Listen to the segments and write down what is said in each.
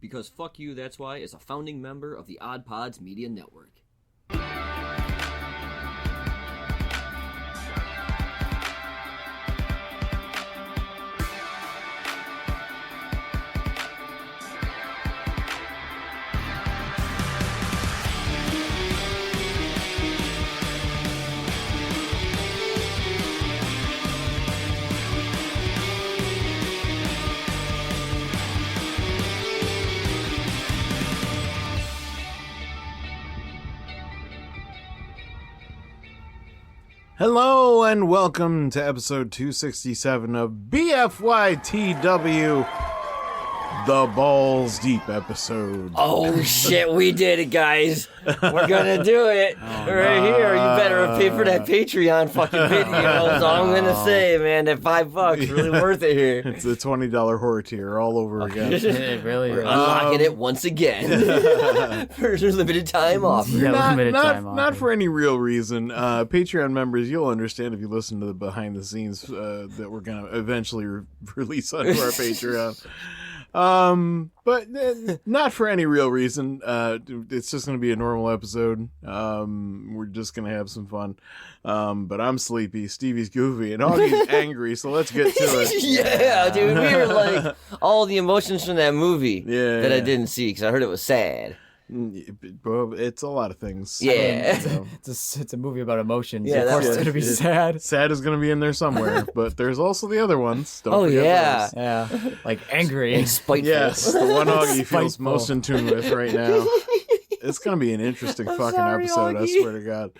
Because Fuck You, That's Why is a founding member of the Odd Pods Media Network. Hello and welcome to episode 267 of BFYTW, the Balls Deep episode. Oh shit, we did it, guys. We're gonna do it right here. You better pay for that Patreon fucking video. That's all I'm gonna say, man. That $5 really worth it here. It's a $20 horror tier all over again. It really We're is. unlocking it once again for limited time offer. Yeah, limited time Not offer. for any real reason. Patreon members, you'll understand if you listen to the behind the scenes that we're gonna eventually release onto our Patreon. But not for any real reason. It's just going to be a normal episode. We're just going to have some fun. But I'm sleepy, Stevie's goofy, and Augie's angry, so let's get to it. Yeah, dude, we were like all the emotions from that movie Yeah. that I didn't see because I heard it was sad. Well, it's a lot of things. Yeah. So, It's a movie about emotions. Yeah, Of course, that's it's gonna be sad. sad is going to be in there somewhere, but there's also the other ones. Don't Oh, forget yeah. those. Yeah, like angry. And spiteful. Yes, the one Augie feels Spiteful. most in tune with right now. It's going to be an interesting fucking sorry, episode, I Augie. swear to God.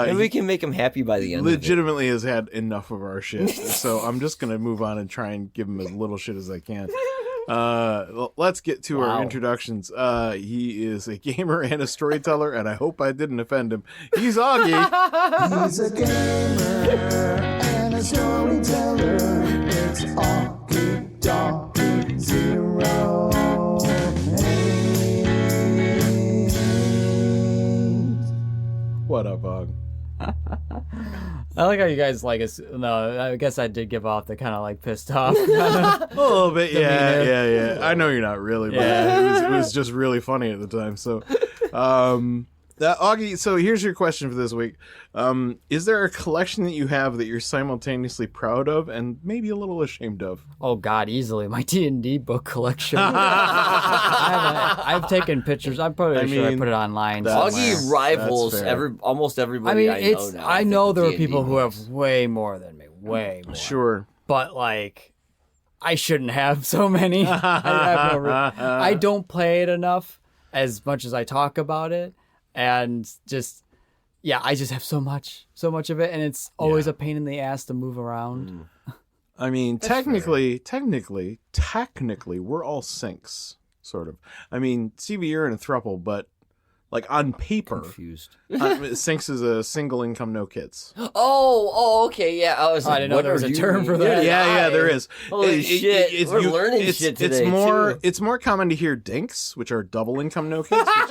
And we can make him happy by the end legitimately has had enough of our shit, so I'm just gonna move on and try and give him as little shit as I can. Let's get to our introductions. He is a gamer and a storyteller, and I hope I didn't offend him. He's Augie. He's a gamer and a storyteller. It's Augie, Doggy, 0, 8. What up, Aug? I like how you guys like us. No, I guess I did give off the kind of like pissed off. A little bit, yeah, Demeanor. yeah. I know you're not really, but Yeah. it was just really funny at the time. So, Augie, so here's your question for this week. Is there a collection that you have that you're simultaneously proud of and maybe a little ashamed of? Oh God, easily my D&D book collection. I've taken pictures. I'm probably sure I mean, put it online. that's- somewhere. Augie rivals That's fair. almost I everybody mean, I know now. I know there are D&D people who books. have way more than me, way more. Sure. But like, I shouldn't have so many. I don't play it enough as much as I talk about it, and just I just have so much of it, and it's always a pain in the ass to move around. I mean, technically, we're all sinks, sort of. I mean, Stevie, you're in a throuple, but like on paper, Confused. sinks is a single income, no kids. Oh, okay, yeah. I was I like, didn't know what there was are a you term for doing? that. Yeah, there is. Holy shit, we're learning shit today, too. It's more common to hear dinks, which are double income, no kids, which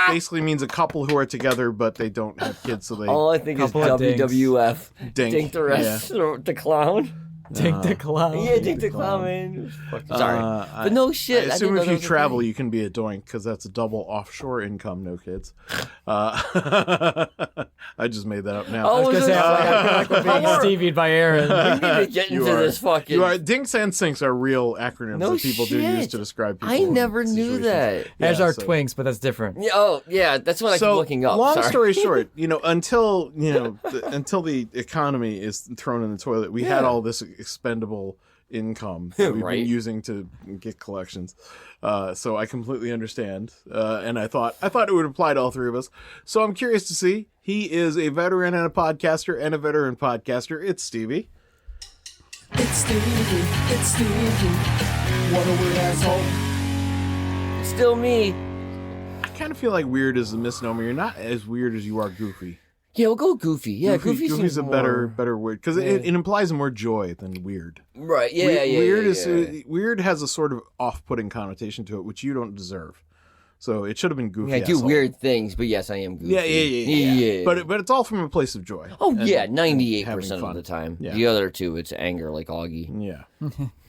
basically means a couple who are together but they don't have kids, so they All I think is Couple of dinks. WWF. Dink. Dink the rest, the clown. Take the clown. Yeah, Dink the clown, man. Sorry. But no shit. I I assume didn't know if that you was a travel, thing. you can be a doink because that's a double offshore income, no kids. I just made that up now. Oh, I was gonna say, I feel like we're being Stevied by Aaron. We need to get into this fucking... You are. Dinks and sinks are real acronyms No that people do use shit. to describe people. I in never knew situations. that. As Yeah, are so- twinks, but that's different. Yeah, oh, yeah, that's what I keep looking up. long Sorry. story short, until until the economy is thrown in the toilet, we had all this expendable income that we've Right. been using to get collections. So I completely understand, and I thought it would apply to all three of us. So I'm curious to see. He is a veteran and a podcaster, and a veteran podcaster. It's Stevie. It's Stevie. What a weird asshole. Still me. I kind of feel like weird is a misnomer. You're not as weird as you are goofy. Yeah, we'll go goofy. Yeah, goofy Goofy's seems a more... better word because it implies more joy than weird. Right, yeah, Weird yeah. is weird has a sort of off-putting connotation to it, which you don't deserve. So it should have been goofy. Yeah, I do asshole. weird things, but yes, I am goofy. Yeah. But it's all from a place of joy. Oh, and yeah, having 98% fun. of the time. Yeah. The other two, it's anger like Augie. Yeah.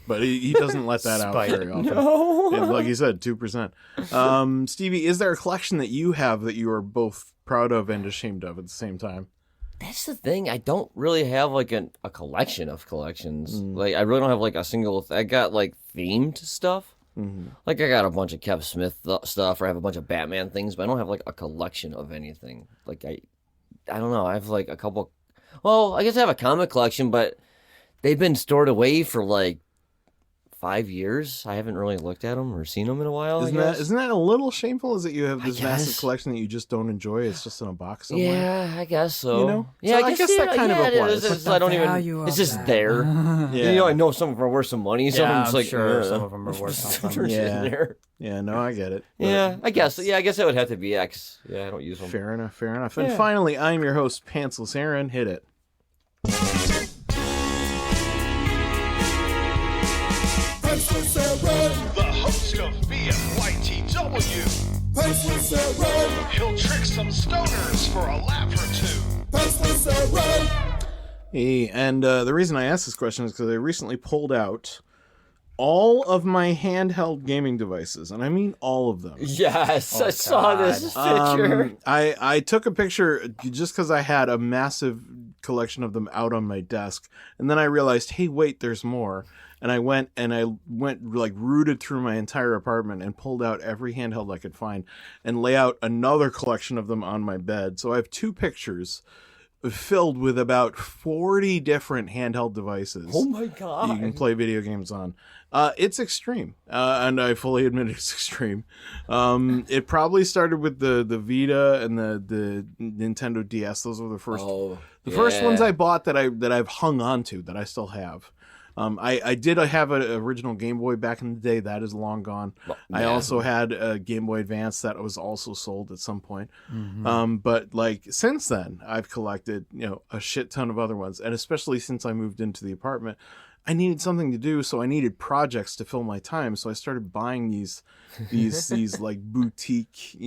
but he doesn't let that out Spite. very often. No. Yeah, like you said, 2%. Stevie, is there a collection that you have that you are both proud of and ashamed of at the same time? That's the thing. I don't really have like a collection of collections. Like I really don't have like a single. I got like themed stuff. Like I got a bunch of Kev Smith stuff, or I have a bunch of Batman things, but I don't have like a collection of anything. Like I don't know. I have like a couple. Well, I guess I have a comic collection, but they've been stored away for like 5 years. I haven't really looked at them or seen them in a while. Isn't that a little shameful? Is that you have this massive guess. collection that you just don't enjoy? It's just in a box somewhere. Yeah, I guess so. You know? Yeah, So I guess that kind of applies. It is. I don't even. It's just there. Yeah. You know, I know some of them are worth some money. Some of Yeah, them just I'm like sure some of them are worth something. They're Yeah. sitting there. Yeah, no, I get it. But Yeah, I guess. Yeah, I guess it would have to be X. Yeah, I don't use them. Fair enough, fair enough. And Yeah. finally, I'm your host, Pantsless Aaron. Hit it. Pantsless Aaron, The host of BFYTW. Pantsless Aaron, He'll trick some stoners for a laugh or two. Pantsless Aaron. Hey, and the reason I asked this question is because I recently pulled out all of my handheld gaming devices, and I mean all of them. Yes, I saw this picture. I took a picture just because I had a massive collection of them out on my desk, and then I realized, hey, wait, there's more. And I went like rooted through my entire apartment and pulled out every handheld I could find and lay out another collection of them on my bed. So I have 2 pictures filled with about 40 different handheld devices. Oh my You god! can play video games on. It's extreme, and I fully admit it's extreme. It probably started with the Vita and the Nintendo DS. Those were the first first ones I bought that I've hung on to, that I still have. I did have an original Game Boy back in the day. That is long gone. I also had a Game Boy Advance that was also sold at some point. But like since then, I've collected a shit ton of other ones, and especially since I moved into the apartment, I needed something to do, so I needed projects to fill my time. So I started buying these like boutique,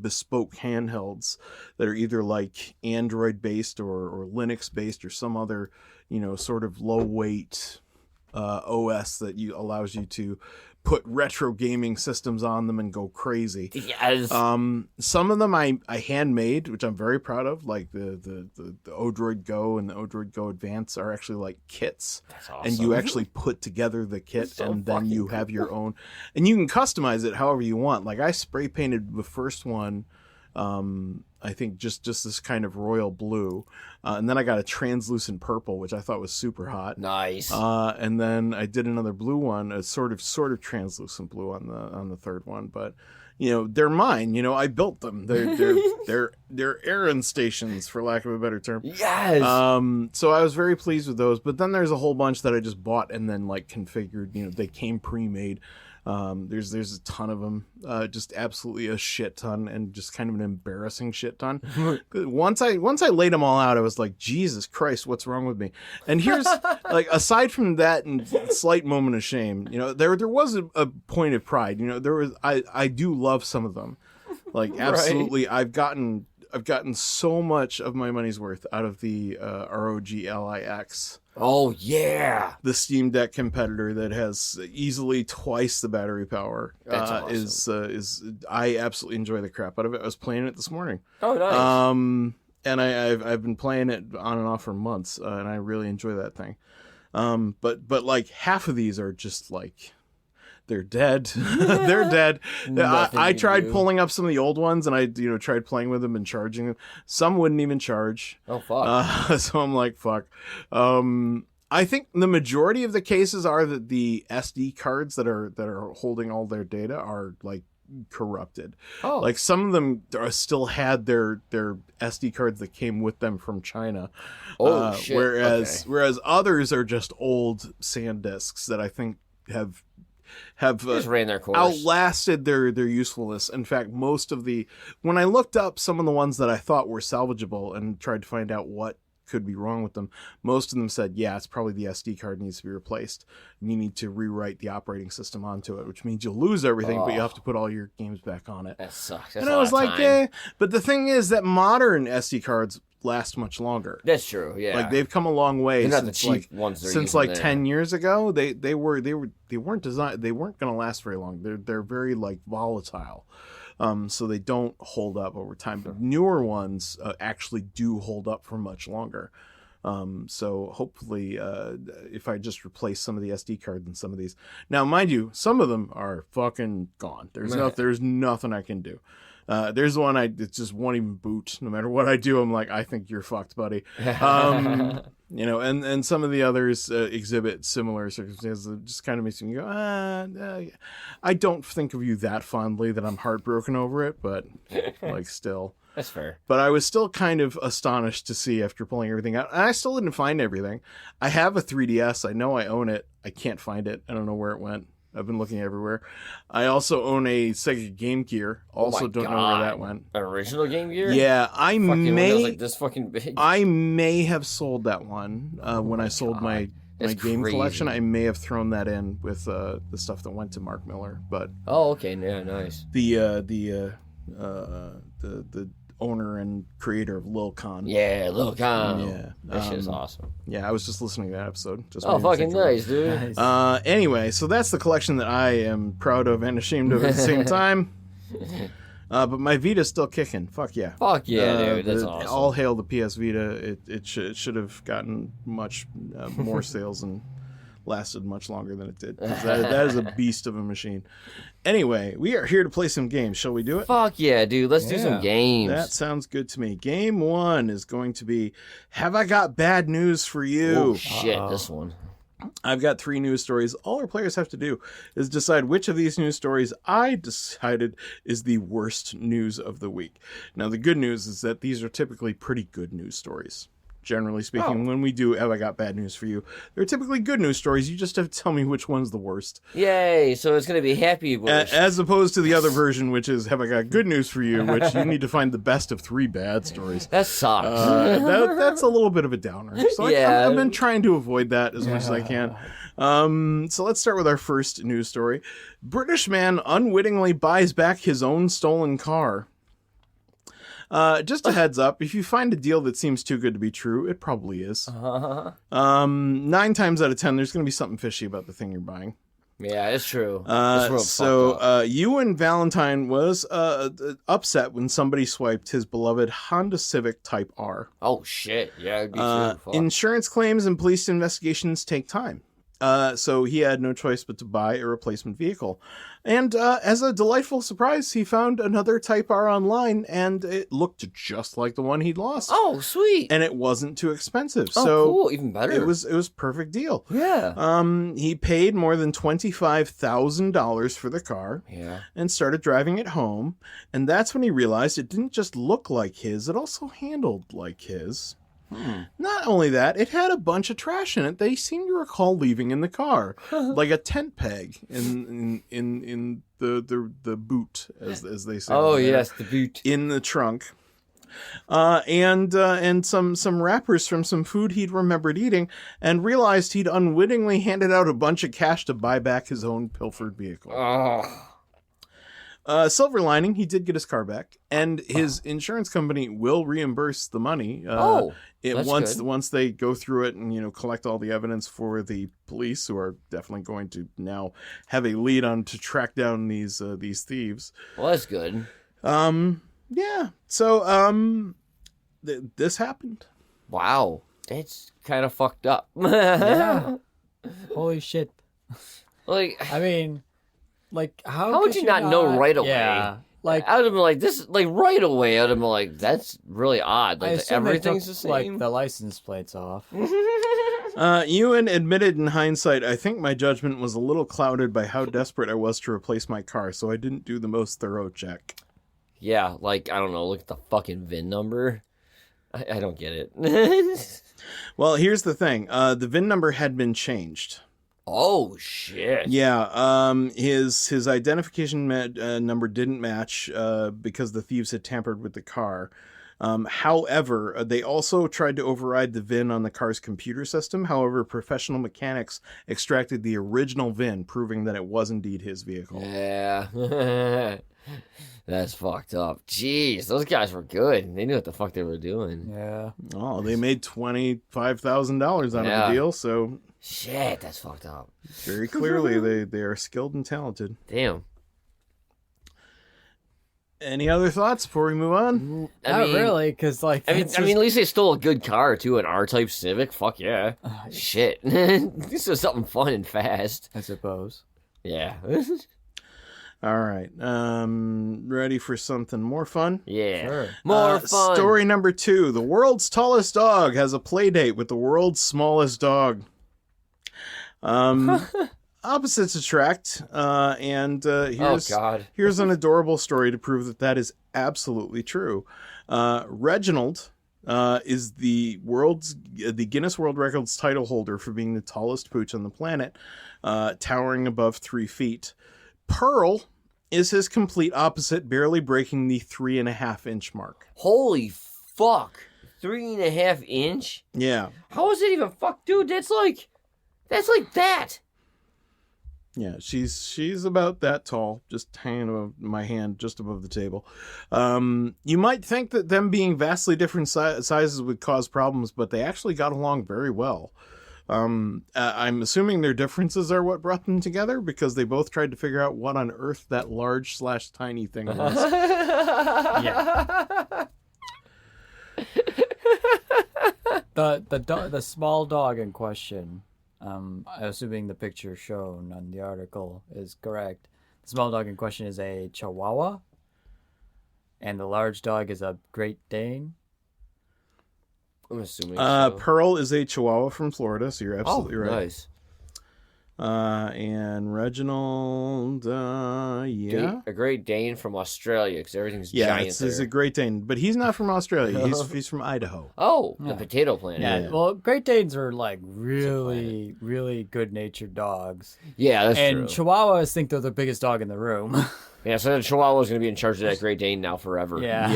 bespoke handhelds that are either like Android based or Linux based or some other, sort of low weight OS that allows you to put retro gaming systems on them and go crazy. Yes. Some of them I handmade, which I'm very proud of, like the Odroid Go and the Odroid Go Advance are actually like kits. That's awesome. And you actually put together the kit, So and then you fucking have your own, and you can customize it however you want. Like I spray painted the first one, I think just this kind of royal blue, and then I got a translucent purple, which I thought was super hot. Nice. And then I did another blue one, a sort of translucent blue on the third one. But they're mine. I built them. They're Erin stations, for lack of a better term. Yes. So I was very pleased with those. But then there's a whole bunch that I just bought and then like configured. They came pre-made. There's a ton of them, just absolutely a shit ton, and just kind of an embarrassing shit ton. Once I laid them all out, I was like, Jesus Christ, what's wrong with me? And here's like, aside from that and slight moment of shame, there was a point of pride. I do love some of them, like absolutely. Right. I've gotten so much of my money's worth out of the ROG LIX. Oh yeah, the Steam Deck competitor that has easily twice the battery power. That's awesome. Is I absolutely enjoy the crap out of it. I was playing it this morning. Oh nice. And I've been playing it on and off for months, and I really enjoy that thing. But like half of these are just like, they're dead. They're dead. I tried pulling up some of the old ones, and I tried playing with them and charging them. Some wouldn't even charge. Oh fuck. So I'm like, fuck. I think the majority of the cases are that the SD cards that are holding all their data are like corrupted. Oh. Like some of them still had their SD cards that came with them from China. Oh shit. Whereas others are just old SanDisks that I think have just ran their course. Outlasted their usefulness. In fact, when I looked up some of the ones that I thought were salvageable and tried to find out what could be wrong with them. Most of them said, yeah, it's probably the SD card needs to be replaced. And you need to rewrite the operating system onto it, which means you'll lose everything, but you have to put all your games back on it. That sucks. That's And I was like, but the thing is that modern SD cards last much longer. That's true. Yeah, Like they've come a long way They're not the since cheap like ones they're since using like now. 10 years ago. They weren't designed. They weren't going to last very long. They're very like volatile. So they don't hold up over time. But newer ones actually do hold up for much longer. So hopefully, if I just replace some of the SD cards in some of these. Now, mind you, some of them are fucking gone. There's nothing I can do. There's one it just won't even boot. No matter what I do, I'm like, I think you're fucked, buddy. You know, and some of the others exhibit similar circumstances. It just kind of makes me go, I don't think of you that fondly that I'm heartbroken over it, but like still. That's fair. But I was still kind of astonished to see after pulling everything out. And I still didn't find everything. I have a 3DS. I know I own it. I can't find it. I don't know where it went. I've been looking everywhere. I also own a Sega Game Gear. Also don't know where that went. An original Game Gear? Yeah, Fucking one that was like this fucking big. I may have sold that one when I sold my That's game crazy. collection. I may have thrown that in with the stuff that went to Mark Miller. But Oh, okay. Yeah, nice. the owner and creator of Lil Con. Yeah, look, Yeah, that shit's awesome. Yeah, I was just listening to that episode. Just Oh, made me fucking think of it. nice, dude. Anyway, so that's the collection that I am proud of and ashamed of at the same time. But my Vita's still kicking. Fuck yeah. Fuck yeah, dude. That's awesome. All hail the PS Vita. It should have gotten much more sales and lasted much longer than it did. 'Cause that is a beast of a machine. Anyway, we are here to play some games. Shall we do it? Fuck yeah, dude. Let's do some games. That sounds good to me. Game 1 is going to be, Have I Got Bad News for You? Oh, shit, this one. I've got 3 news stories. All our players have to do is decide which of these news stories I decided is the worst news of the week. Now, the good news is that these are typically pretty good news stories. Generally speaking, when we do Have I Got Bad News for You, they're typically good news stories. You just have to tell me which one's the worst. Yay, so it's going to be happy worst. As opposed to the other version, which is Have I Got Good News for You, which you need to find the best of 3 bad stories. That sucks. That's a little bit of a downer. So Yeah. I've been trying to avoid that as much as I can. So let's start with our first news story. British man unwittingly buys back his own stolen car. Just a heads up, if you find a deal that seems too good to be true, it probably is. 9 times out of 10, there's going to be something fishy about the thing you're buying. Yeah, it's true. This world's fucked up. Ewan Valentine was upset when somebody swiped his beloved Honda Civic Type R. Oh, shit. Yeah, it'd be true. Fuck. Insurance claims and police investigations take time. So he had no choice but to buy a replacement vehicle. And as a delightful surprise, he found another Type R online, and it looked just like the one he'd lost. Oh, sweet. And it wasn't too expensive. Oh, so cool. Even better. It was perfect deal. Yeah. He paid more than $25,000 for the car. Yeah. And started driving it home. And that's when he realized it didn't just look like his, it also handled like his. Not only that, it had a bunch of trash in it they seem to recall leaving in the car, like a tent peg in the boot, as they say. Oh, over there, yes, the boot. in the trunk, and some wrappers from some food he'd remembered eating, and realized he'd unwittingly handed out a bunch of cash to buy back his own pilfered vehicle. Oh. Silver lining, he did get his car back, and his insurance company will reimburse the money. That's good. Once they go through it and collect all the evidence for the police, who are definitely going to now have a lead on to track down these thieves. Well, that's good. Yeah. So this happened. Wow. It's kind of fucked up. Yeah. Holy shit. Like, I mean, like, how How would could you not know right away? Yeah. Like, I would have been like, this, like, right away. I would have been like, that's really odd. I Like, assume they everything's took, the same. like, the license plates off. Ewan admitted in hindsight, I think my judgment was a little clouded by how desperate I was to replace my car, so I didn't do the most thorough check. Yeah, like, I don't know, look at the fucking VIN number. I don't get it. Well, here's the thing. The VIN number had been changed. Oh, shit. Yeah, his identification number didn't match because the thieves had tampered with the car. However, they also tried to override the VIN on the car's computer system. However, professional mechanics extracted the original VIN, proving that it was indeed his vehicle. Yeah. That's fucked up. Jeez, those guys were good. They knew what the fuck they were doing. Yeah. Oh, they made $25,000 on the deal, so shit, that's fucked up. very clearly they are skilled and talented. Damn. Any other thoughts before we move on? Not really, because like I mean, at least they stole a good car too, an R-Type Civic. Fuck yeah. Shit. This is something fun and fast. I suppose. Yeah. All right. Ready for something more fun? Yeah. Sure. More fun. Story number 2. The world's tallest dog has a play date with the world's smallest dog. Opposites attract. And here's an adorable story to prove that is absolutely true. Reginald is the Guinness World Records title holder for being the tallest pooch on the planet, towering above 3 feet. Pearl is his complete opposite, barely breaking the 3.5-inch mark. Holy fuck. 3.5 inch? Yeah. How is it even dude, that's like that. Yeah, she's about that tall, just hanging above my hand, just above the table. You might think that them being vastly different sizes would cause problems, but they actually got along very well. I'm assuming their differences are what brought them together, because they both tried to figure out what on earth that large/tiny thing was. Yeah. The small dog in question, assuming the picture shown on the article is correct, the small dog in question is a Chihuahua, and the large dog is a Great Dane. I'm assuming so. Pearl is a Chihuahua from Florida, so you're absolutely right. Nice. And Reginald, yeah. A Great Dane from Australia, because everything's Yeah, giant it's a Great Dane, but he's not from Australia. He's from Idaho. Oh, the potato plant. Yeah, well, Great Danes are like really, really good-natured dogs. Yeah, that's true. And Chihuahuas think they're the biggest dog in the room. Yeah, so the Chihuahua's going to be in charge of that Great Dane now forever. Yeah.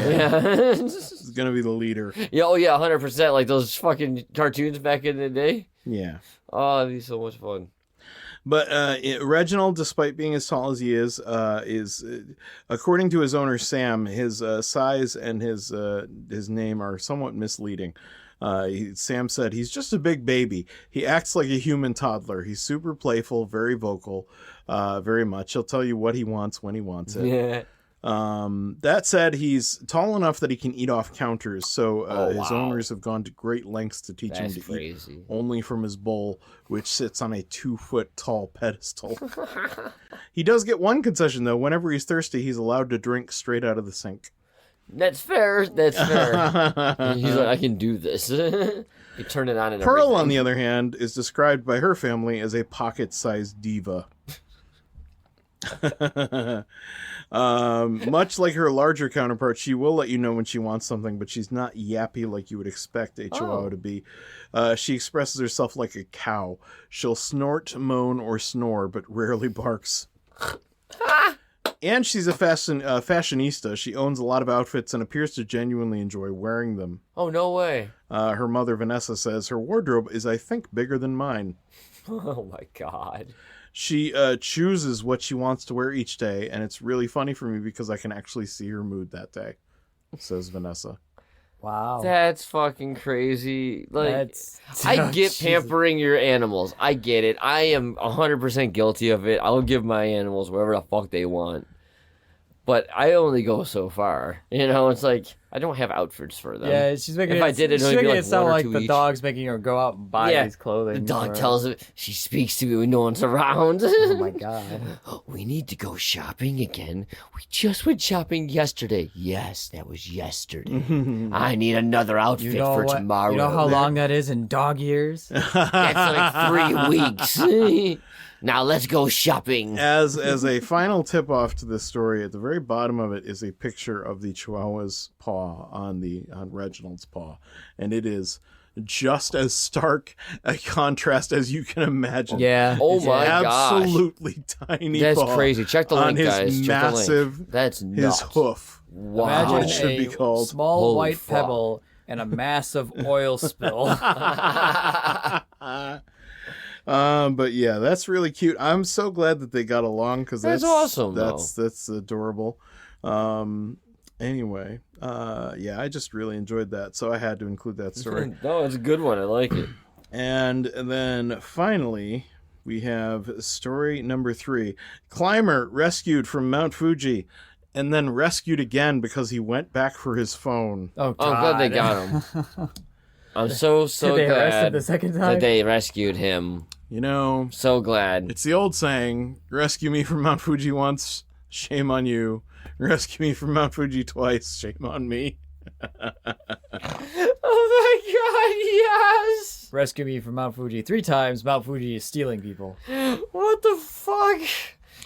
He's going to be the leader. Yeah, oh yeah, 100%. Like those fucking cartoons back in the day. Yeah. Oh, that'd be so much fun. But Reginald, despite being as tall as he is according to his owner Sam, his size and his name are somewhat misleading. Sam said he's just a big baby. He acts like a human toddler. He's super playful, very vocal, very much. He'll tell you what he wants when he wants it. Yeah. That said, he's tall enough that he can eat off counters, so his owners have gone to great lengths to teach him to eat only from his bowl, which sits on a 2-foot tall pedestal. He does get one concession, though. Whenever he's thirsty, he's allowed to drink straight out of the sink. That's fair. That's fair. He's like, I can do this. You turn it on and Pearl, everything. on the other hand, is described by her family as a pocket-sized diva. Much like her larger counterpart, she will let you know when she wants something, but she's not yappy like you would expect a Chihuahua to be. She expresses herself like a cow. She'll snort, moan, or snore, but rarely barks. And she's a fashionista. She owns a lot of outfits and appears to genuinely enjoy wearing them. Oh, no way. Her mother, Vanessa, says her wardrobe is, I think, bigger than mine. Oh, my God. She chooses what she wants to wear each day, and it's really funny for me because I can actually see her mood that day, says Vanessa. Wow. That's fucking crazy. Like, I get Jesus. pampering your animals. I get it. I am 100% guilty of it. I'll give my animals whatever the fuck they want. But I only go so far. You know, it's like, I don't have outfits for them. Yeah, she's making if it, I did, it'd she's only be making like it sound one or like two the each. dog's making her go out and buy these clothing. The dog for her. tells her, she speaks to me when no one's around. Oh my God. We need to go shopping again. We just went shopping yesterday. Yes, that was yesterday. I need another outfit for tomorrow. You know how long that is in dog years? That's like 3 weeks. Now let's go shopping. As a final tip-off to this story, at the very bottom of it is a picture of the Chihuahua's paw on Reginald's paw, and it is just as stark a contrast as you can imagine. Yeah. Oh my gosh. Absolutely tiny That's paw crazy. Check the on link, his guys. Check the link. massive, That's his nuts. hoof. Wow. Imagine What it should be a called. small Holy white fuck. pebble and a massive oil spill. But yeah, that's really cute. I'm so glad that they got along because That's awesome, That's adorable. Anyway, yeah, I just really enjoyed that, so I had to include that story. No, it's a good one. I like it. And then finally, we have story number 3. Climber rescued from Mount Fuji and then rescued again because he went back for his phone. Oh, I'm glad they got him. I'm so Did they arrest him glad the second that time? they rescued him. You know, So glad. it's the old saying, rescue me from Mount Fuji once, shame on you. Rescue me from Mount Fuji twice, shame on me. Oh my god, yes! Rescue me from Mount Fuji 3 times. Mount Fuji is stealing people. What the fuck?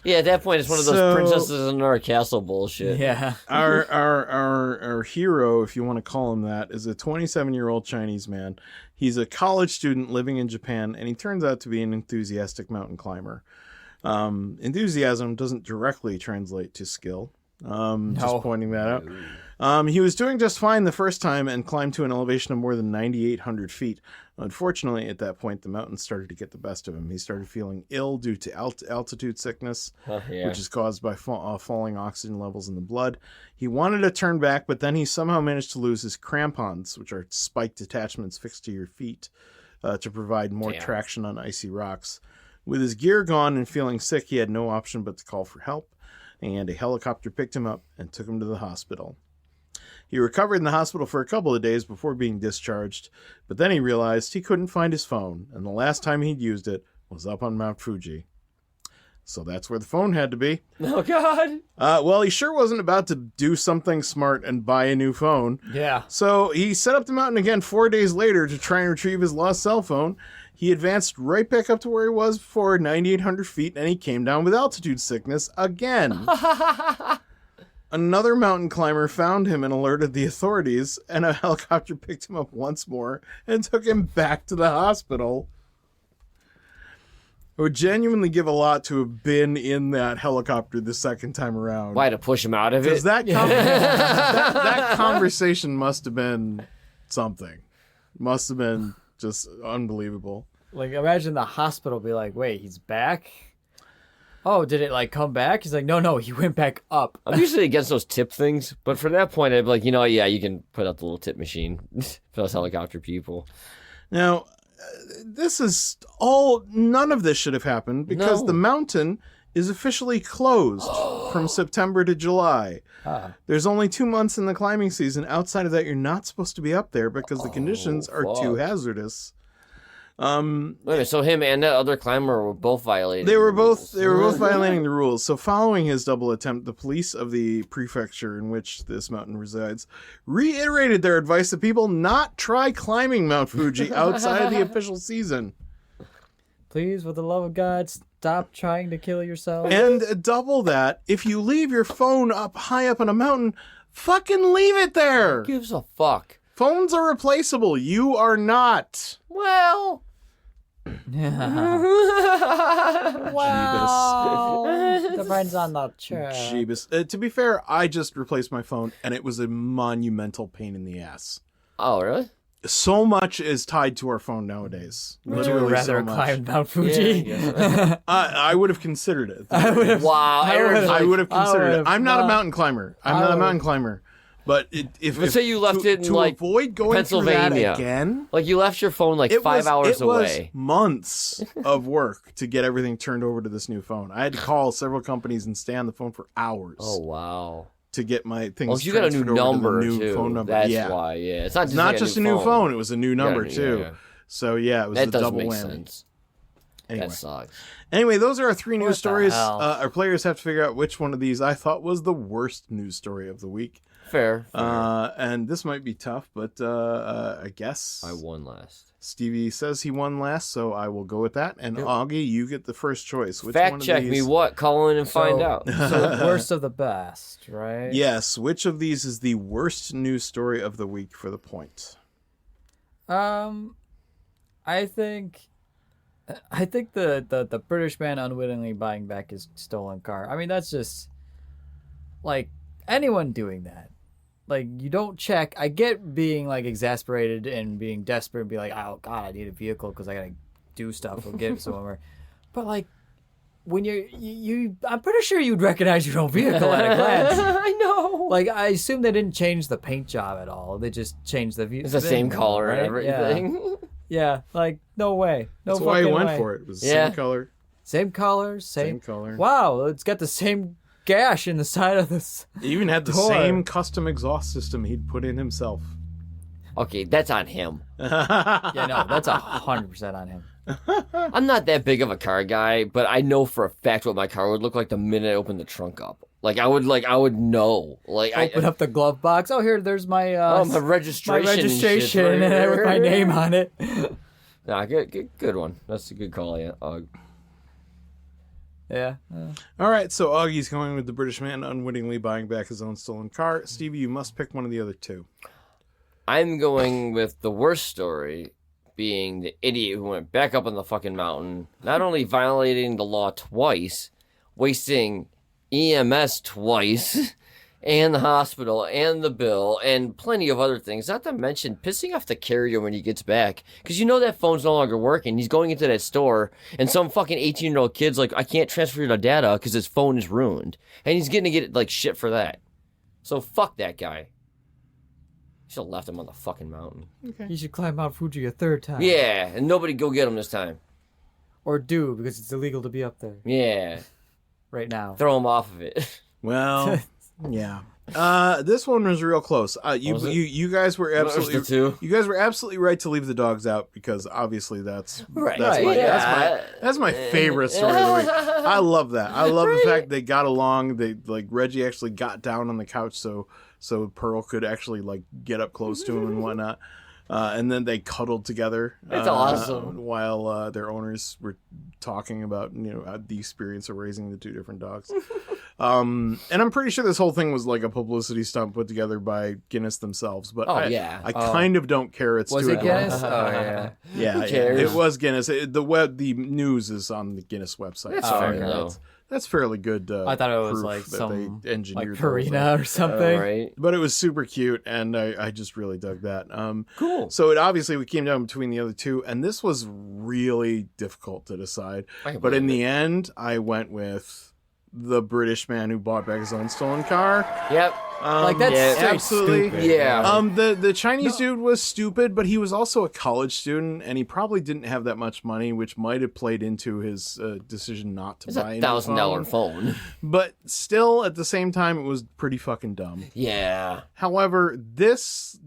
Yeah, at that point, it's one of those So- princesses in our castle bullshit. Yeah. Our hero, if you want to call him that, is a 27-year-old Chinese man. He's a college student living in Japan, and he turns out to be an enthusiastic mountain climber. Enthusiasm doesn't directly translate to skill. Just pointing that out. He was doing just fine the first time and climbed to an elevation of more than 9,800 feet. Unfortunately, at that point, the mountain started to get the best of him. He started feeling ill due to altitude sickness, Yeah. which is caused by falling oxygen levels in the blood. He wanted to turn back, but then he somehow managed to lose his crampons, which are spiked attachments fixed to your feet to provide more traction on icy rocks. With his gear gone and feeling sick, he had no option but to call for help, and a helicopter picked him up and took him to the hospital. He recovered in the hospital for a couple of days before being discharged, but then he realized he couldn't find his phone, and the last time he'd used it was up on Mount Fuji. So that's where the phone had to be. Oh god! Well, he sure wasn't about to do something smart and buy a new phone. Yeah. So he set up the mountain again 4 days later to try and retrieve his lost cell phone. He advanced right back up to where he was before, 9,800 feet, and he came down with altitude sickness again. Another mountain climber found him and alerted the authorities, and a helicopter picked him up once more and took him back to the hospital. I would genuinely give a lot to have been in that helicopter the second time around. Why, to push him out of Because it? that conversation must have been something. Must have been just unbelievable. Like, imagine the hospital be like, wait, he's back? Oh, did it, like, come back? He's like, no, he went back up. I'm usually against those tip things, but for that point, I'd be like, yeah, you can put out the little tip machine for those helicopter people. Now, this is all, none of this should have happened because No. the mountain is officially closed from September to July. There's only 2 months in the climbing season. Outside of that, you're not supposed to be up there because the conditions are too fuck. hazardous. Wait a minute, so him and that other climber were both violating They were the both rules. violating the rules. So following his double attempt, the police of the prefecture in which this mountain resides reiterated their advice to people not try climbing Mount Fuji outside of the official season. Please, for the love of God, stop trying to kill yourself. And double that, if you leave your phone up high up on a mountain, fucking leave it there. Who gives a fuck? Phones are replaceable. You are not. Well, Depends on the chair. Jeebus. To be fair, I just replaced my phone, and it was a monumental pain in the ass. oh really? So much is tied to our phone nowadays. Would you Literally rather so much. climb Mount Fuji? Yeah, I would have considered it. wow, Aaron's I like, would have considered it. would've I'm not a not. mountain climber. I'm not a mountain climber. But if Let's say you left it in, to like, avoid going Pennsylvania. through that again, like you left your phone like 5 hours away. was months of work to get everything turned over to this new phone. I had to call several companies and stay on the phone for hours Oh wow. to get my things. Well, you got a new transferred over to the number new too. phone number. That's yeah. why. Yeah, it's not It's just not like just a new phone; it was a new number too. yeah. So yeah, it was That a does double make whammy. sense. Anyway. That sucks. Anyway, those are our 3 news What the stories. hell? Our players have to figure out which one of these I thought was the worst news story of the week. Fair. And this might be tough, but I guess I won last. Stevie says he won last, so I will go with that. And Augie, you get the first choice. Which Fact one of check these... me what? Call in and find out. So worst of the best, right? Yes, which of these is the worst news story of the week for the point? I think the British man unwittingly buying back his stolen car. I mean, that's just like anyone doing that. Like, you don't check. I get being like exasperated and being desperate and be like, oh God, I need a vehicle because I gotta do stuff or get somewhere. But like, when you, I'm pretty sure you'd recognize your own vehicle at a glance. I know. Like, I assume they didn't change the paint job at all. They just changed the vehicle. It's the same color and right? everything. Yeah, like, no way. No That's why he fucking went way. for it. It was the Yeah. same color. Same color, Same color. Wow, it's got the same gash in the side of this. He even had the door. same custom exhaust system he'd put in himself. Okay, that's on him. Yeah, no, that's 100% on him. I'm not that big of a car guy, but I know for a fact what my car would look like the minute I opened the trunk up. Like I would know. Like Open up the glove box. Oh, here, there's my my registration. my registration and shit right with my here. name on it. Nah, good one. That's a good call, yeah. Yeah. All right, so Augie's going with the British man unwittingly buying back his own stolen car. Stevie, you must pick one of the other two. I'm going with the worst story being the idiot who went back up on the fucking mountain, not only violating the law twice, wasting EMS twice, and the hospital, and the bill, and plenty of other things, not to mention pissing off the carrier when he gets back. Because you know that phone's no longer working. He's going into that store, and some fucking 18-year-old kid's like, I can't transfer your data because his phone is ruined. And he's getting to get, like, shit for that. So fuck that guy. Should have left him on the fucking mountain. You should climb Mount Fuji a third time. Yeah, and nobody go get him this time. Or do, because it's illegal to be up there Yeah, right now. throw him off of it. Well, yeah. This one was real close. You guys were What was absolutely the two? you guys were absolutely right to leave the dogs out because obviously that's Right. that's my favorite story of the week. I love that. I love the fact they got along. They like Reggie actually got down on the couch so Pearl could actually like get up close to him and whatnot. And then they cuddled together. That's awesome. While their owners were talking about the experience of raising the two different dogs. And I'm pretty sure this whole thing was like a publicity stunt put together by Guinness themselves. But I kind of don't care. It's Was too it Guinness? adorable. Oh, yeah. Yeah, cares? it was Guinness. The news is on the Guinness website. That's so fair, yeah, though. that's fairly good. I thought it was proof like that some they engineered like the whole thing. Purina or something. Right. But it was super cute, and I just really dug that. Cool. So it obviously we came down between the other two, and this was really difficult to decide. But in the end, I went with the British man who bought back his own stolen car. Yep. Like, that's yeah, straight absolutely. stupid. Yeah. The Chinese dude was stupid, but he was also a college student, and he probably didn't have that much money, which might have played into his decision not to It's buy a a new $1,000 phone. But still, at the same time, it was pretty fucking dumb. Yeah. However, this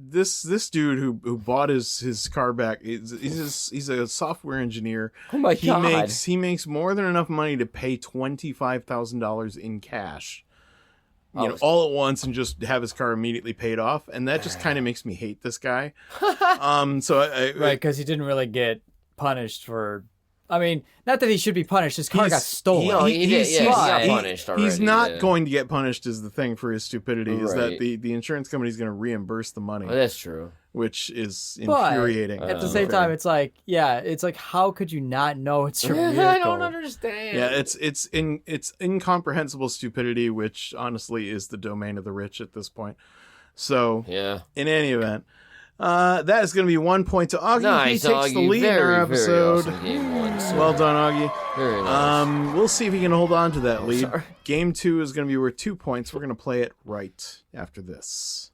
dude who bought his car back, he's a software engineer. Oh my God. He makes more than enough money to pay $25,000 in cash. All at once and just have his car immediately paid off, and that just kind of makes me hate this guy. So I Right, because he didn't really get punished for. I mean, not that he should be punished. His car got stolen. He got punished already. He's not yeah. going to get punished is the thing for his stupidity, is that Right. the insurance company is going to reimburse the money, Oh, that's true. which is But infuriating. At the same time, it's like, how could you not know it's your vehicle? I don't understand. yeah, it's incomprehensible stupidity, which honestly is the domain of the rich at this point. So, Yeah. in any event, that is going to be 1 point to Augie. Nice, he takes the Augie. lead in our Very episode. awesome game one, sir. Well done, Augie. Very nice. We'll see if he can hold on to that lead. sorry. Game 2 is going to be worth 2 points. We're going to play it right after this.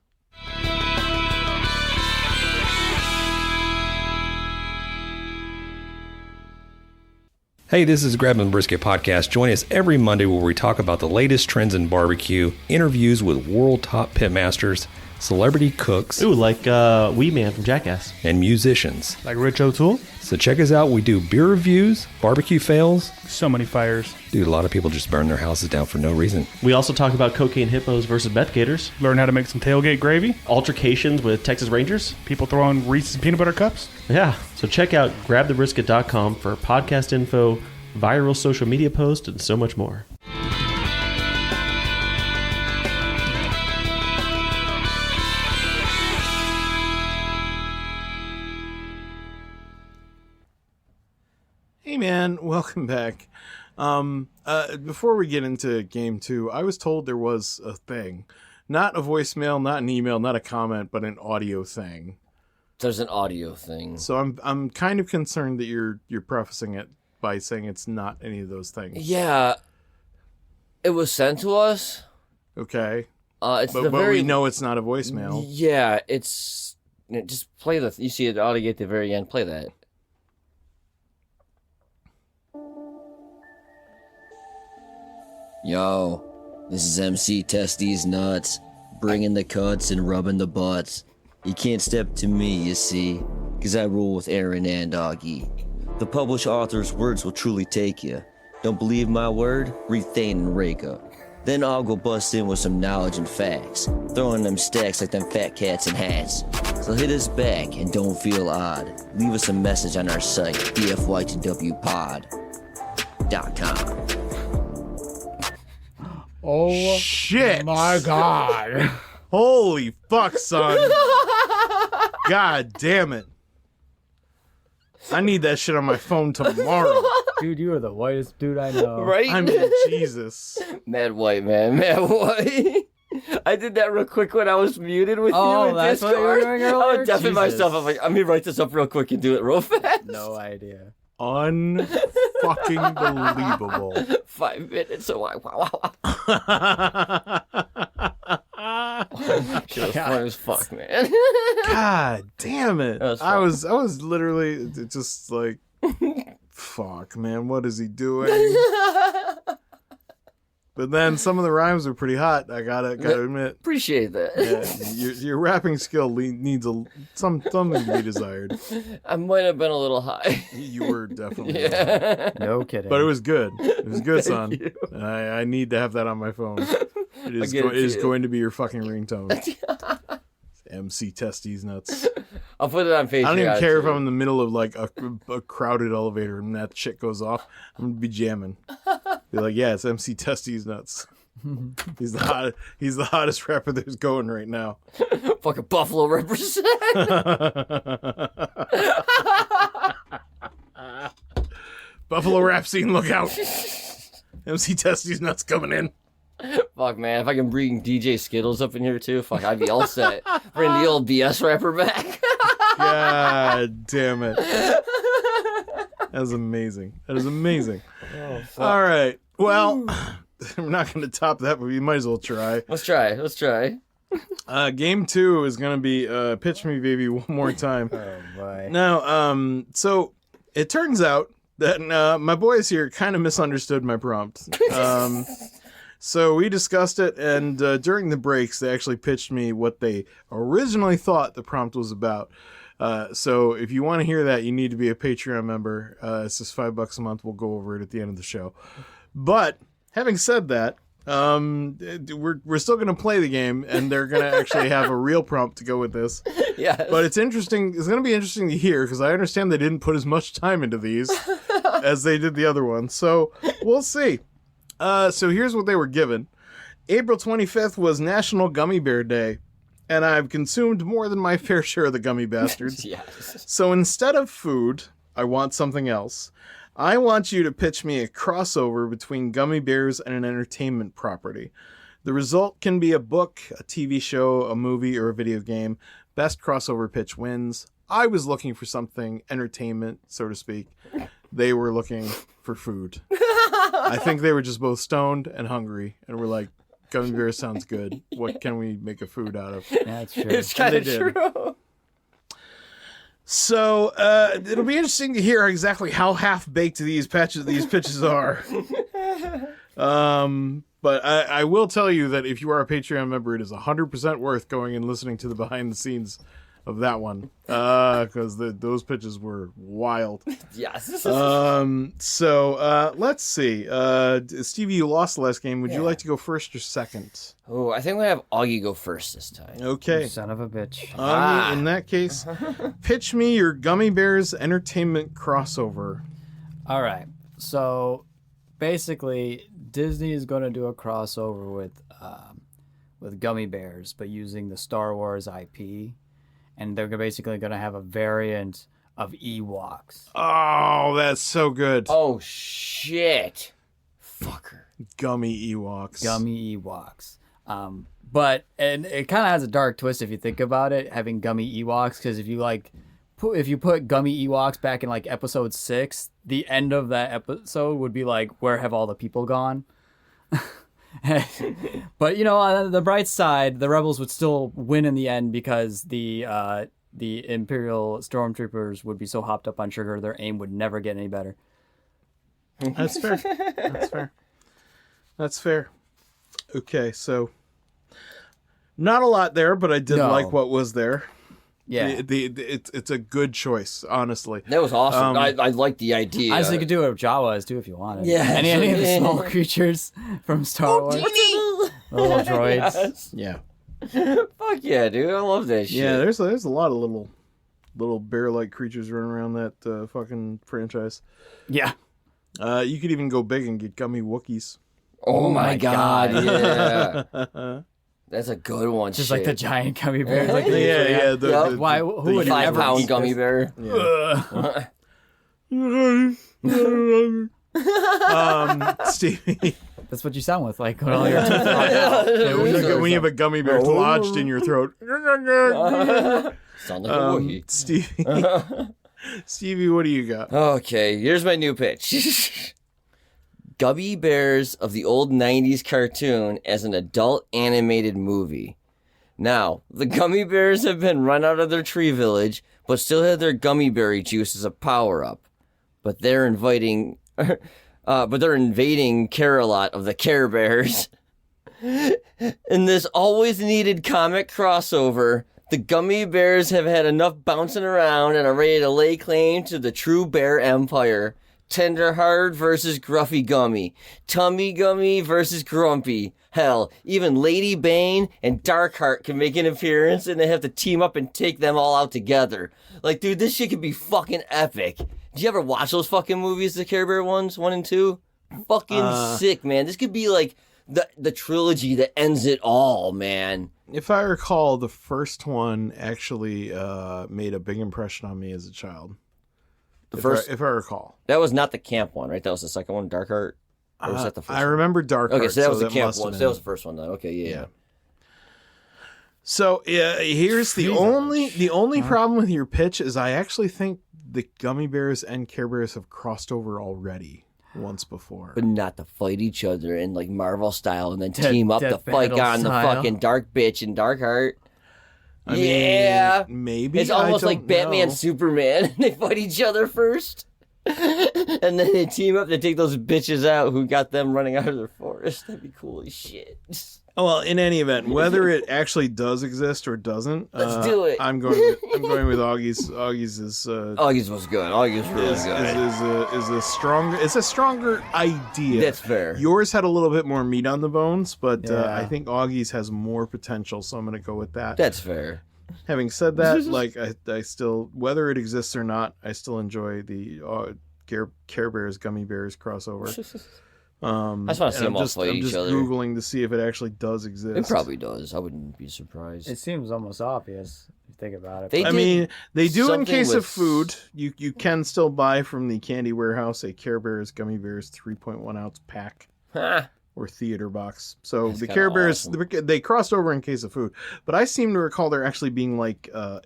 Hey, this is Grab and Brisket Podcast. Join us every Monday where we talk about the latest trends in barbecue, interviews with world top pitmasters, celebrity cooks, Ooh, like Wee Man from Jackass. and musicians. Like Rich O'Toole? So check us out. We do beer reviews, barbecue fails. So many fires. Dude, a lot of people just burn their houses down for no reason. We also talk about cocaine hippos versus meth gators, Learn how to make some tailgate gravy. altercations with Texas Rangers. People throwing Reese's peanut butter cups. Yeah, so check out grabthebrisket.com for podcast info, viral social media posts, and so much more. man, welcome back. Before we get into game 2, I was told there was a thing. Not a voicemail, not an email, not a comment, but an audio thing. There's an audio thing. So I'm kind of concerned that you're prefacing it by saying it's not any of those things. Yeah. It was sent to us. Okay. It's but we know it's not a voicemail. Yeah, it's... Just play the... You see it audio at the very end. Play that. Yo, this is MC Test These Nuts. Bringing the cuts and rubbing the butts. You can't step to me, you see, 'cause I rule with Erin and Augie. The published author's words will truly take you. Don't believe my word? Read Thane and Reka. Then I'll go bust in with some knowledge and facts, throwing them stacks like them fat cats in hats. So hit us back and don't feel odd. Leave us a message on our site, BFYTWpod.com. Oh, shit. My God. Holy fuck, son. God damn it. I need that shit on my phone tomorrow. Dude, you are the whitest dude I know. Right? I mean, Jesus. Mad white, man. Mad white. I did that real quick when I was muted with you in that's Discord. what you were doing I earlier? was deafening myself. I'm like, I'm going to write this up real quick and do it real fast. No idea. Unfucking believable. 5 minutes. So wow. Shit was funny as fuck, man. God damn it. That was I fun. was literally just like, fuck, man, what is he doing? But then some of the rhymes are pretty hot, I gotta admit. Appreciate that. Yeah, your rapping skill needs something to be desired. I might have been a little high. You were definitely Yeah. No kidding. But it was good. It was good, son. you. I need to have that on my phone. It is, get it it is to you. going to be your fucking ringtone. MC Testes Nuts. I'll put it on Patreon. I don't even care if too. I'm in the middle of like a crowded elevator and that shit goes off. I'm gonna be jamming. Be like, yeah, it's MC Testes Nuts. He's the hottest rapper there's going right now. Fucking Buffalo represent. Buffalo rap scene, look out! MC Testes Nuts coming in. Fuck, man. If I can bring DJ Skittles up in here too, fuck, I'd be all set. Bring the old BS rapper back. God damn it. That is amazing. That is amazing. All right. Well, we're not going to top that, but we might as well try. Let's try. Game 2 is going to be Pitch Me Baby one more time. Oh, boy. Now, so it turns out that my boys here kind of misunderstood my prompt. So we discussed it, and during the breaks, they actually pitched me what they originally thought the prompt was about. So if you want to hear that, you need to be a Patreon member. It's just $5 a month. We'll go over it at the end of the show. But having said that, we're still going to play the game, and they're going to actually have a real prompt to go with this. Yeah. But it's interesting. It's going to be interesting to hear because I understand they didn't put as much time into these as they did the other one. So we'll see. So here's what they were given. April 25th was National Gummy Bear Day, and I've consumed more than my fair share of the gummy bastards. Yes. So instead of food, I want something else. I want you to pitch me a crossover between gummy bears and an entertainment property. The result can be a book, a TV show, a movie, or a video game. Best crossover pitch wins. I was looking for something entertainment, so to speak. They were looking for food. I think they were just both stoned and hungry, and were like, gummy bear sounds good. What can we make a food out of? That's true. It's kind of They did. true. So it'll be interesting to hear exactly how half-baked these pitches are. But I will tell you that if you are a Patreon member, it is 100% worth going and listening to the behind the scenes of that one, because those pitches were wild. Yes. So let's see. Stevie, you lost the last game. Would you like to go first or second? Oh, I think we have Augie go first this time. Okay. Son of a bitch. In that case, pitch me your Gummy Bears entertainment crossover. All right. So basically, Disney is going to do a crossover with Gummy Bears, but using the Star Wars IP. And they're basically going to have a variant of Ewoks. Oh, that's so good. Oh shit, fucker. Gummy Ewoks. Gummy Ewoks. But it kind of has a dark twist if you think about it, having gummy Ewoks, because if you put gummy Ewoks back in like episode 6, the end of that episode would be like, where have all the people gone? But on the bright side, the rebels would still win in the end because the Imperial stormtroopers would be so hopped up on sugar, their aim would never get any better. That's fair. That's fair. Okay, so not a lot there, but I did like what was there. Yeah, it's a good choice, honestly. That was awesome. I like the idea. I was thinking do it with Jawas too if you wanted. Yeah, any of the small creatures from Star Wars, the little droids. Yes. Yeah. Fuck yeah, dude! I love that shit. Yeah, there's a lot of little bear-like creatures running around that fucking franchise. Yeah. You could even go big and get gummy Wookiees. Oh my god, yeah. That's a good one. Just shit. like the giant gummy bears. Like Yeah. Why? Who would the ever 5-pound eat gummy this? bear. Stevie, That's what you sound with, like when all your teeth are when you have a gummy bear lodged in your throat. Sound like a Wookiee. Stevie, what do you got? Okay, here's my new pitch. Gummy Bears of the old 90s cartoon as an adult animated movie. Now, the Gummy Bears have been run out of their tree village, but still have their gummy berry juice as a power-up. But they're invading Care-a-Lot of the Care Bears. In this always needed comic crossover, the Gummy Bears have had enough bouncing around and are ready to lay claim to the true bear empire. Tenderheart versus Gruffy Gummy. Tummy Gummy versus Grumpy. Hell, even Lady Bane and Darkheart can make an appearance and they have to team up and take them all out together. Like, dude, this shit could be fucking epic. Did you ever watch those fucking movies, the Care Bear ones, 1 and 2? Fucking sick, man. This could be like the trilogy that ends it all, man. If I recall, the first one actually made a big impression on me as a child. If I recall. That was not the camp one, right? That was the second one, Darkheart? Or was that the first I remember Darkheart. Okay, so that was the camp must have one. been So that was the first one then. Okay, yeah. So here's the only problem with your pitch is I actually think the Gummy Bears and Care Bears have crossed over already once before. But not to fight each other in like Marvel style and then team up to fight battle on the style. fucking Dark Bitch and Darkheart. I Yeah. mean, maybe It's almost I like don't Batman, know. Superman. They fight each other first. And then they team up to take those bitches out who got them running out of their forest. That'd be cool as shit. Oh, well, in any event, whether it actually does exist or doesn't, Let's do it. I'm going with Augie's. Augie's is Augie's was good. Augie's really good. is a stronger. It's a stronger idea. That's fair. Yours had a little bit more meat on the bones, but Yeah. I think Augie's has more potential, so I'm going to go with that. That's fair. Having said that, like I still, whether it exists or not, I still enjoy the Care Bears Gummy Bears crossover. I just want to see them all fight I'm each just other. Googling to see if it actually does exist. It probably does. I wouldn't be surprised. It seems almost obvious if you think about it. They I did mean, they do in something case of with- food. You can still buy from the Candy Warehouse a Care Bears Gummy Bears 3.1 ounce pack Ha. or theater box. So That's the kinda Care Bears awesome. they crossed over in case of food, but I seem to recall there actually being like like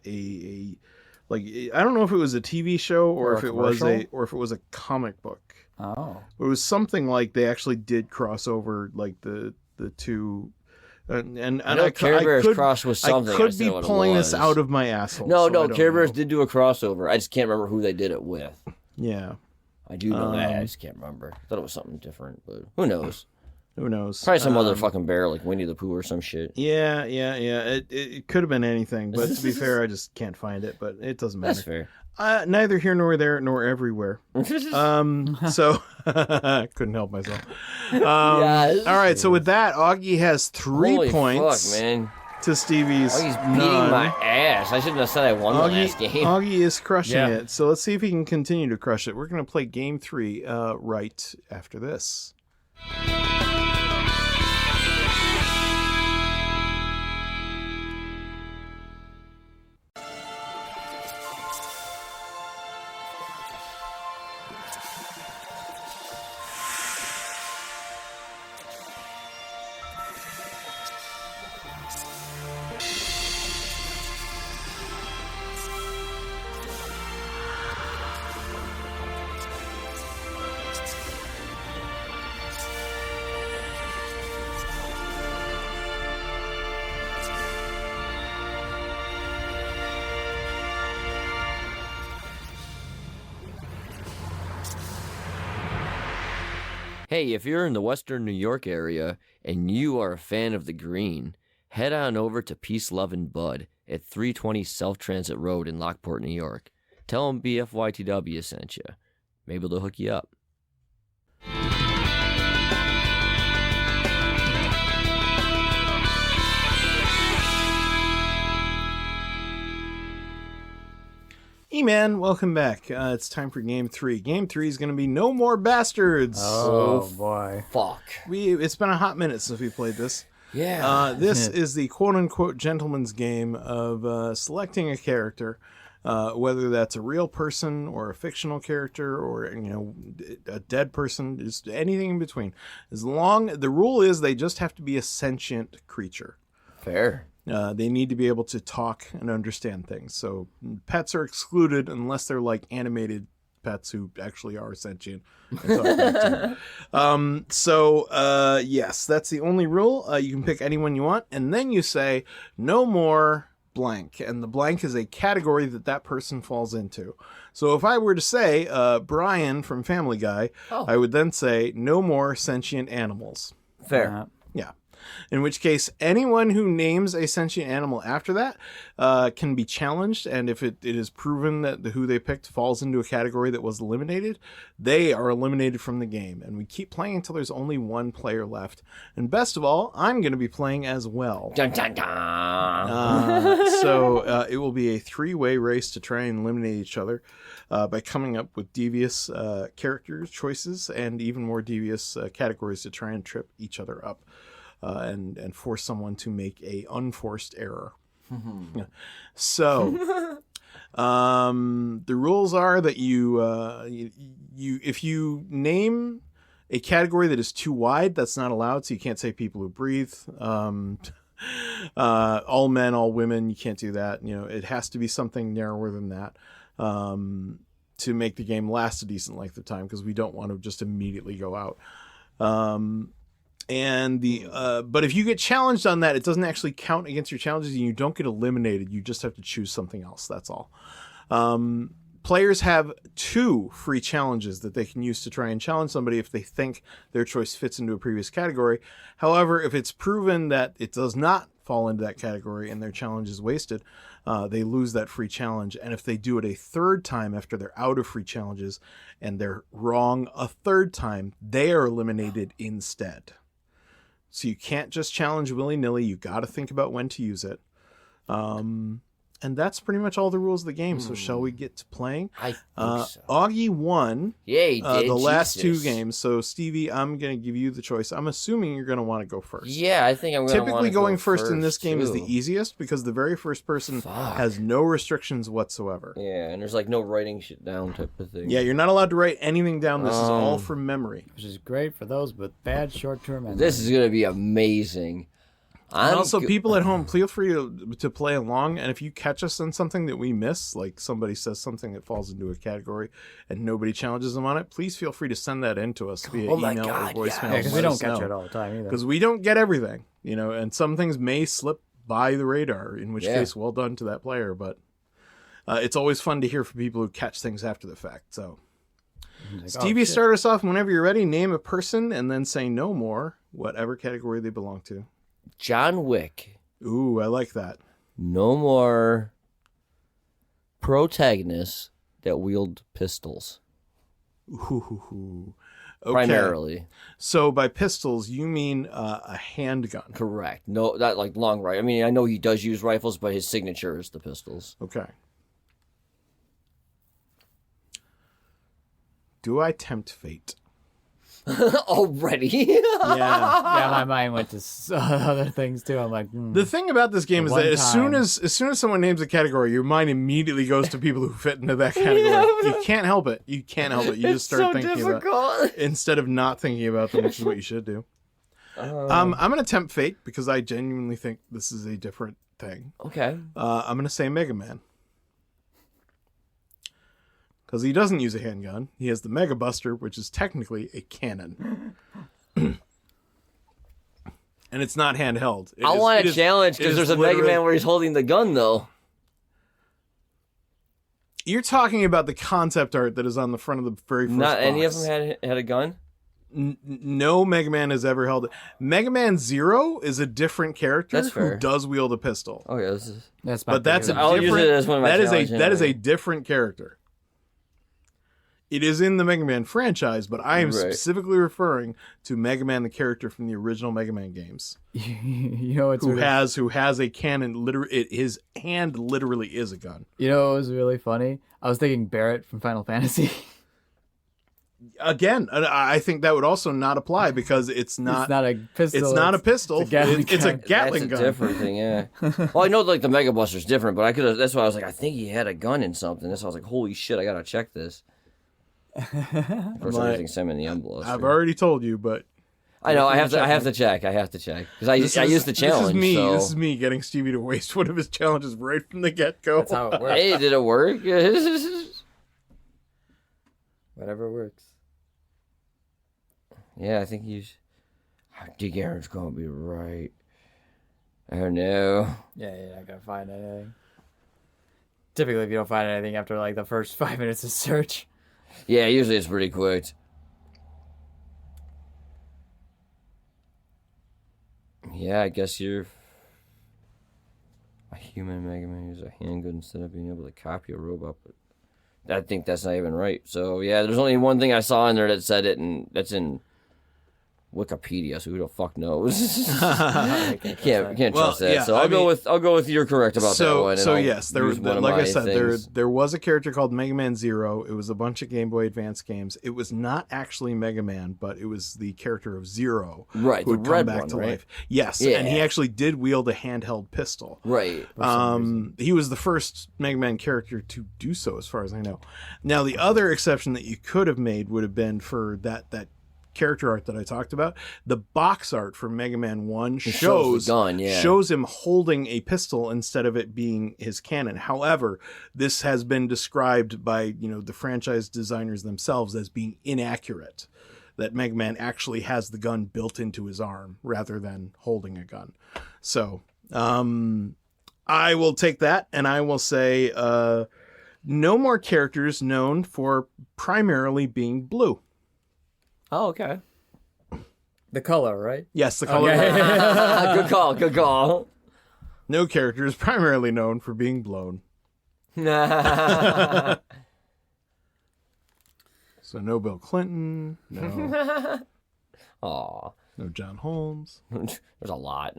I don't know if it was a TV show or Or a if it was commercial? a comic book. Oh. It was something like they actually did cross over like the two. And I know Care Bears crossed with something. I I could just don't be know what it pulling this was. out of my asshole. No, so I no, don't Care Bears know. did do a crossover. I just can't remember who they did it with. Yeah. I do know that. I just can't remember. I thought it was something different, but who knows? Who knows? Probably some other fucking bear like Winnie the Pooh or some shit. Yeah. It could have been anything, but to be fair, I just can't find it. But it doesn't matter. That's fair. Neither here nor there nor everywhere. So couldn't help myself. Yes. All right. So with that, Augie has 3 Holy points fuck, man. to Stevie's Oh, he's beating none. my ass. I shouldn't have said I won the last game. Augie is crushing Yeah. it. So let's see if he can continue to crush it. We're going to play game 3 right after this. Hey, if you're in the Western New York area and you are a fan of the green, head on over to Peace, Love, and Bud at 320 South Transit Road in Lockport, New York. Tell them BFYTW sent you. Maybe they'll hook you up. E-Man, welcome back. It's time for Game 3. Game 3 is going to be No More Bastards. Oh, boy. Fuck. It's been a hot minute since we played this. Yeah. This is the quote-unquote gentleman's game of selecting a character, whether that's a real person or a fictional character or, a dead person, just anything in between. The rule is they just have to be a sentient creature. Fair. They need to be able to talk and understand things. So pets are excluded unless they're like animated pets who actually are sentient. And talk back to you. Yes, that's the only rule. You can pick anyone you want, and then you say no more blank, and the blank is a category that person falls into. So if I were to say Brian from Family Guy, I would then say no more sentient animals. Fair. Yeah. In which case, anyone who names a sentient animal after that can be challenged, and if it is proven that who they picked falls into a category that was eliminated, they are eliminated from the game. And we keep playing until there's only one player left. And best of all, I'm going to be playing as well. Dun, dun, dun. So it will be a three-way race to try and eliminate each other by coming up with devious character choices and even more devious categories to try and trip each other up. And force someone to make a unforced error. So, the rules are that you if you name a category that is too wide, that's not allowed. So you can't say people who breathe, all men, all women. You can't do that. It has to be something narrower than that. To make the game last a decent length of time, because we don't want to just immediately go out. But if you get challenged on that, it doesn't actually count against your challenges and you don't get eliminated. You just have to choose something else. That's all. Players have 2 free challenges that they can use to try and challenge somebody if they think their choice fits into a previous category. However, if it's proven that it does not fall into that category and their challenge is wasted, they lose that free challenge. And if they do it a third time after they're out of free challenges and they're wrong a third time, they are eliminated instead. So you can't just challenge willy-nilly. You got to think about when to use it. And that's pretty much all the rules of the game. So shall we get to playing? I think so. Augie won Yay, the last 2 games. So, Stevie, I'm going to give you the choice. I'm assuming you're going to want to go first. Yeah, I think I'm going to Typically, going go first in this game is the too. easiest because the very first person has no restrictions whatsoever. Yeah, and there's like no writing shit down type of thing. Yeah, you're not allowed to write anything down. This is all from memory. Which is great for those with bad short-term memory. This is going to be amazing. And also, people at home, feel free to play along. And if you catch us on something that we miss, like somebody says something that falls into a category and nobody challenges them on it, please feel free to send that in to us via email or voicemail. because we don't catch it all the time either. Because we don't get everything, and some things may slip by the radar, in which case, well done to that player. But it's always fun to hear from people who catch things after the fact. So, Stevie, start us off whenever you're ready. Name a person and then say no more, whatever category they belong to. John Wick. Ooh, I like that. No more protagonists that wield pistols. Ooh. Okay. Primarily. So by pistols, you mean a handgun. Correct. No, not like long rifle. I mean, I know he does use rifles, but his signature is the pistols. Okay. Do I tempt fate? Already? Yeah. My mind went to other things too. I'm like, The thing about this game is that as soon time. as someone names a category, your mind immediately goes to people who fit into that category. You can't help it. You just start thinking about instead of not thinking about them, which is what you should do. I'm going to tempt fate because I genuinely think this is a different thing. Okay. I'm going to say Mega Man. Because he doesn't use a handgun. He has the Mega Buster, which is technically a cannon. And it's not handheld. I want a challenge because there's a Mega Man where he's holding the gun, though. You're talking about the concept art that is on the front of the very first Not box. any of them had a gun? No Mega Man has ever held it. Mega Man Zero is a different character That's who fair. does wield a pistol. Oh yeah, this is. That's But that's a I'll use different. it as one of my that is challenges that is a anyway. different character. It is in the Mega Man franchise, but I am Right. specifically referring to Mega Man, the character from the original Mega Man games, you know what's who really, has a cannon. His hand literally is a gun. you know what was really funny? I was thinking Barrett from Final Fantasy. Again, I think that would also not apply because it's not. It's not a pistol. It's not a pistol. it's a Gatling It's a gun. Gatling That's a gun. different thing, yeah. Well, I know like the Mega Buster's different, but I could. That's why I was like, I think he had a gun in something. That's why I was like, holy shit, I gotta check this. Of course, Like, everything's same in the envelope. I've already told you, but I know. I have to check because I used the challenge. This is me. So. This is me getting Stevie to waste one of his challenges right from the get go. That's how it works. Hey, did it work? Whatever works. Yeah, I think I think Aaron's gonna be right. Oh no. Yeah, you're not gonna find anything. Typically, if you don't find anything after like the first 5 minutes of search. Yeah, usually it's pretty quick. Yeah, I guess you're a human Mega Man uses a handgun instead of being able to copy a robot, but I think that's not even right. So yeah, there's only one thing I saw in there that said it, and that's in Wikipedia, so who the fuck knows? can't Well, trust that. yeah, So I I'll go with you're correct about that one. and So I'll yes, there use one of like I my said, things. there was a character called Mega Man Zero. It was a bunch of Game Boy Advance games. It was not actually Mega Man, but it was the character of Zero, Right, who the would come red back one, to right? life. Yes, Yeah. and he actually did wield a handheld pistol. Right. He was the first Mega Man character to do so, as far as I know. Now, the other exception that you could have made would have been for that character art that I talked about. The box art for Mega Man 1 shows the gun, yeah. shows him holding a pistol instead of it being his cannon. However, this has been described by, the franchise designers themselves as being inaccurate. That Mega Man actually has the gun built into his arm rather than holding a gun. So, I will take that and I will say no more characters known for primarily being blue. Oh, okay. The color, right? Yes, the color. Good call. No character is primarily known for being blown. Okay. So no Bill Clinton, no Aw. no John Holmes. There's a lot.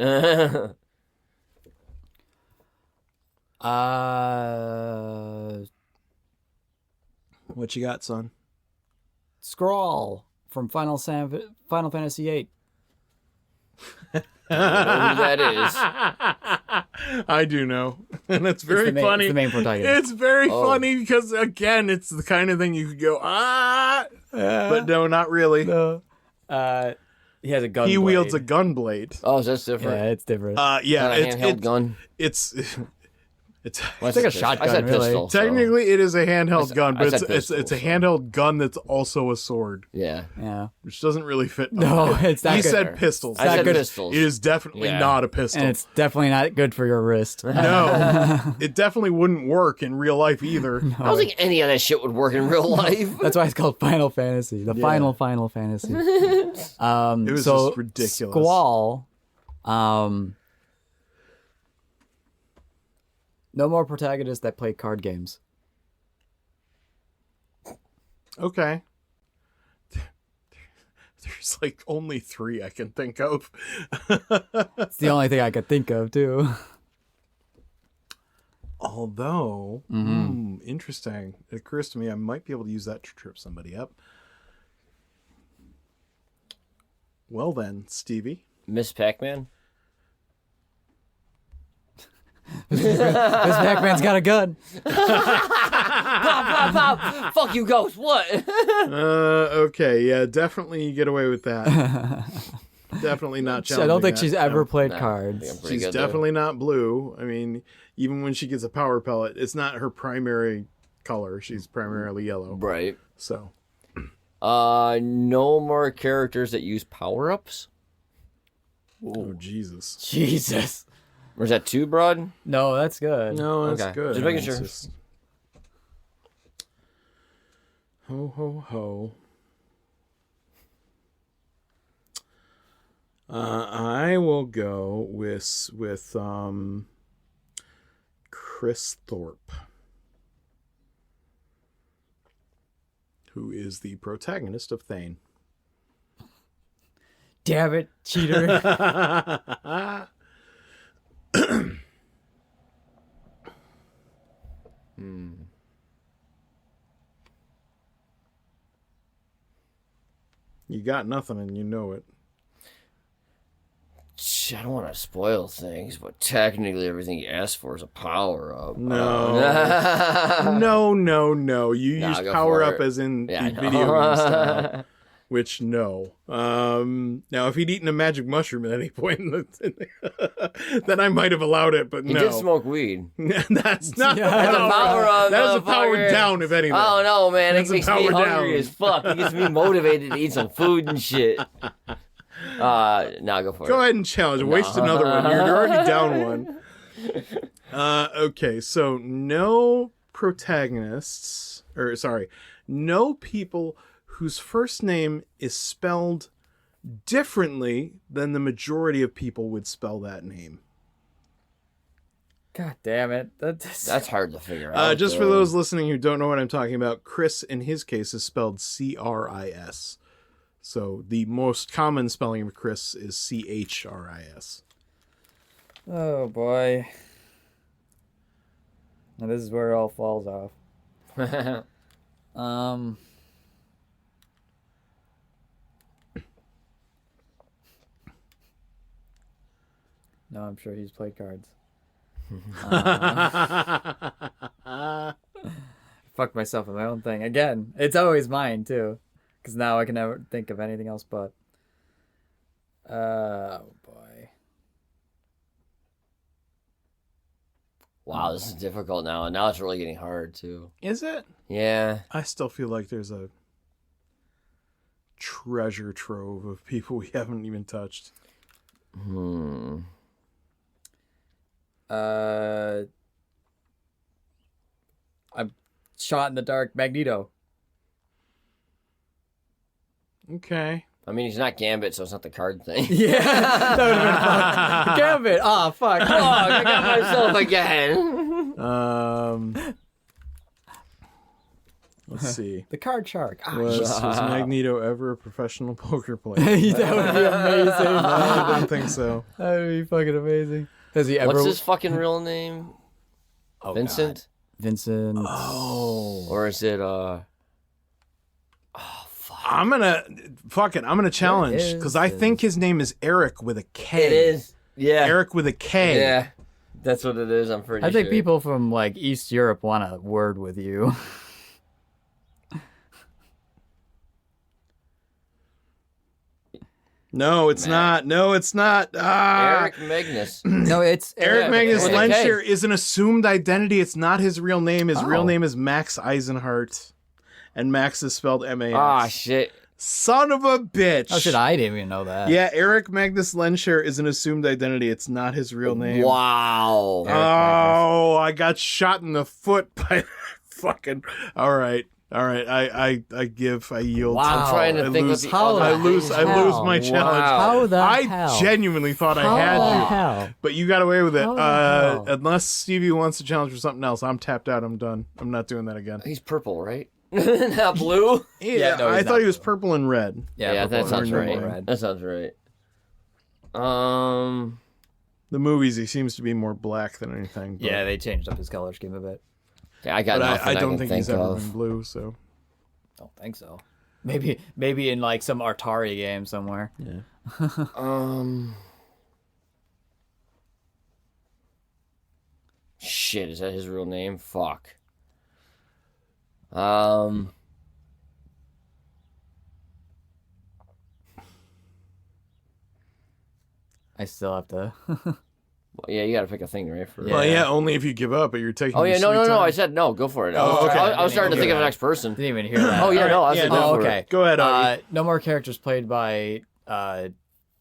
What you got, son? Scrawl from Final Fantasy VIII. I don't know who that is. I do know, and it's very funny. It's the main protagonist. It's very funny because again, it's the kind of thing you could go but no, not really. No. He has a gun. He blade. wields a gun blade. Oh, that's different. Yeah, it's different. Yeah, Not a handheld gun. It's Well, It's like a I shotgun, said really. pistol. so- technically it is a handheld gun, I but said it's pistol, a so- handheld gun that's also a sword, Yeah. Yeah. which doesn't really fit. No, it's not He good. said pistols. I said good. pistols. It is definitely Yeah. not a pistol. And it's definitely not good for your wrist. No, it definitely wouldn't work in real life either. I don't think any of that shit would work in real life. That's why it's called Final Fantasy. The Final Fantasy. It was so just ridiculous. Squall. No more protagonists that play card games. Okay. There's like only 3 I can think of. It's the only thing I could think of, too. Although, interesting. It occurs to me I might be able to use that to trip somebody up. Well then, Stevie. Miss Pac-Man? This Pac-Man's got a gun. Pop, pop, pop! Fuck you, ghost! What? Okay, yeah, definitely you get away with that. Definitely not challenging I don't think that. she's ever played Nah, cards. I'm pretty She's good, definitely not blue. I mean, even when she gets a power pellet, it's not her primary color. She's primarily yellow. though. Right. So, No more characters that use power-ups? oh Jesus. Jesus. Or is that too broad? No, that's good. No, that's Okay. good. Just making It's sure. just- Ho ho ho. I will go with Chris Thorpe, who is the protagonist of Thane. Damn it, cheater. You got nothing and you know it. I don't want to spoil things, but technically everything you asked for is a power-up. No. No. You use go power for up it. as in Yeah, I the know. video game style. Which, no. Now, if he'd eaten a magic mushroom at any point, then I might have allowed it, but He no. did smoke weed. That's not Yeah. the That's a power power up. up, That is a power motherfucker. down, if anything. Oh no, man! That's It a makes me power hungry down. as fuck. It gets me motivated to eat some food and shit. Now go for it. Go ahead and challenge. Waste another one. You're already down one. Okay, so no protagonists, no people whose first name is spelled differently than the majority of people would spell that name. God damn it. That's hard to figure out. Just for though. those listening who don't know what I'm talking about, Chris, in his case, is spelled Chris. So the most common spelling of Chris is Chris. Oh, boy. Now, this is where it all falls off. No, I'm sure he's played cards. Fucked myself in my own thing. Again, it's always mine, too. Because now I can never think of anything else but. Oh, boy. Wow, this is difficult now, and now it's really getting hard too. Is it? Yeah. I still feel like there's a treasure trove of people we haven't even touched. I'm shot in the dark Magneto. Okay. I mean, he's not Gambit, so it's not the card thing. Yeah, that would have been fun. Gambit. Oh, fuck. Oh, I got myself again. Let's see. The card shark. Ah, Was Magneto ever a professional poker player? that would be amazing. I don't think so. That would be fucking amazing. Has he ever? What's his fucking real name? Oh, Vincent? God. Vincent. Oh. Or is it I'm gonna challenge is because I think his name is Eric with a K. It is. Yeah. Eric with a K. Yeah. That's what it is, I'm pretty sure. I think people from like East Europe want a word with you. No, it's not. No, it's not. Eric Magnus. No, it's Eric Magnus with a K. Lenscher is an assumed identity. It's not his real name. His real name is Max Eisenhart. And Max is spelled M-A-X. Ah, shit. Son of a bitch. Oh shit! I didn't even know that. Yeah, Eric Magnus Lenscher is an assumed identity. It's not his real name. Wow. Oh, I got shot in the foot by fucking. All right. I yield. Wow. I'm trying to I think lose- what the how other I the lose hell? my challenge. How the I hell? genuinely thought How I had the you, hell? but you got away with it. How the hell? Unless Stevie wants to challenge for something else, I'm tapped out. I'm done. I'm not doing that again. He's purple, right? Not blue? Yeah, no, he's I thought not he was purple and red. Yeah, purple that sounds and right. red. That sounds right. The movies, he seems to be more black than anything. But, Yeah, they changed up his color scheme a bit. Yeah, I got but nothing I don't can think think he's ever of. been blue. So Don't think so. Maybe in like some Atari game somewhere. Shit, is that his real name? Fuck. I still have to. Yeah, you gotta pick a thing, right? For... Yeah. well, yeah, only if you give up. But you're taking. Oh, your yeah, no. sweet time. I said no. Go for it. Oh, okay. I was starting to think of the next person. Didn't even hear that. Oh, yeah, no. I Yeah, said no, go for okay. it. Go ahead, Augie. No more characters played by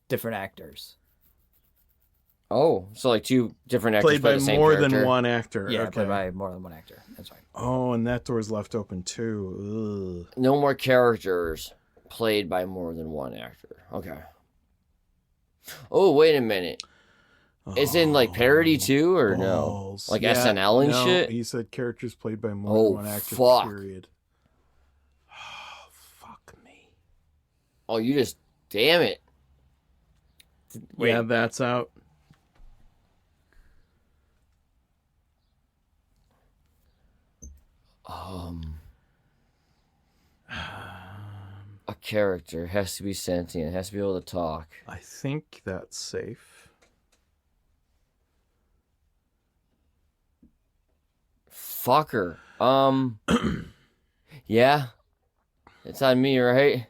different actors. Oh, so like two different actors Played play by the same more character. than one actor. Yeah, okay. played by more than one actor. That's right. Oh, and that door's left open too. Ugh. No more characters played by more than one actor. Okay. Oh, wait a minute. It's in like parody too, or balls. no? Like Yeah, SNL and no, shit. He said characters played by more Oh, than one actor. fuck. Period. Oh, fuck me. Oh, you just damn it. Wait. Yeah, that's out. A character has to be sentient, has to be able to talk. I think that's safe. Fucker. Yeah. It's on me, right?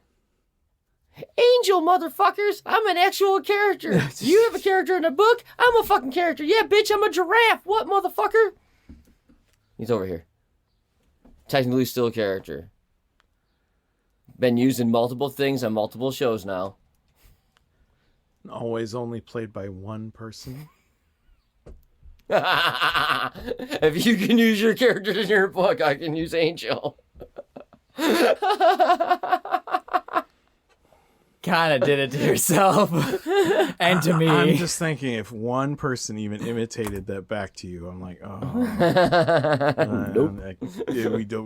Angel, motherfuckers! I'm an actual character. You have a character in a book? I'm a fucking character. Yeah, bitch, I'm a giraffe. What, motherfucker? He's over here. Technically still a character. Been used in multiple things on multiple shows now. Always only played by one person. If you can use your characters in your book, I can use Angel. Kind of did it to yourself and to me. I'm just thinking if one person even imitated that back to you, I'm like, oh. Nope.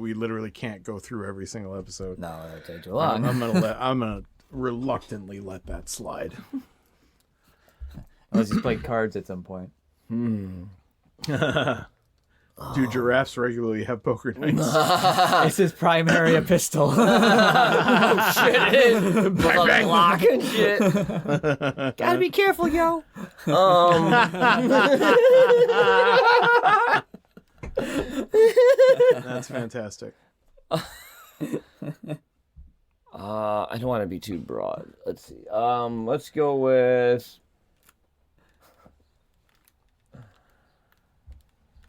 We literally can't go through every single episode. No, that'll take too long. I'm gonna reluctantly let that slide. Unless you played cards at some point. Do giraffes regularly have poker nights? It's his primary a pistol. Shit, it is. With a lock and shit. Gotta be careful, yo. That's fantastic. I don't want to be too broad. Let's see. Let's go with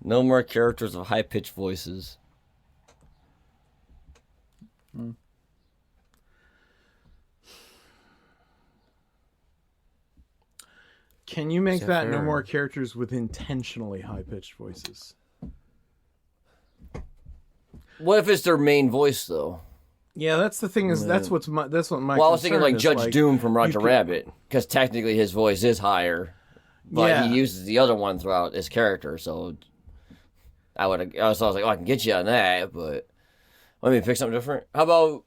no more characters of high-pitched voices. Can you make that no fair? more characters with intentionally high-pitched voices? What if it's their main voice, though? Yeah, that's the thing. That's what my Well, I was thinking concern like is, Judge Doom from Roger could- Rabbit, because technically his voice is higher, but Yeah. he uses the other one throughout his character. So I was like, oh, I can get you on that, but let me pick something different. How about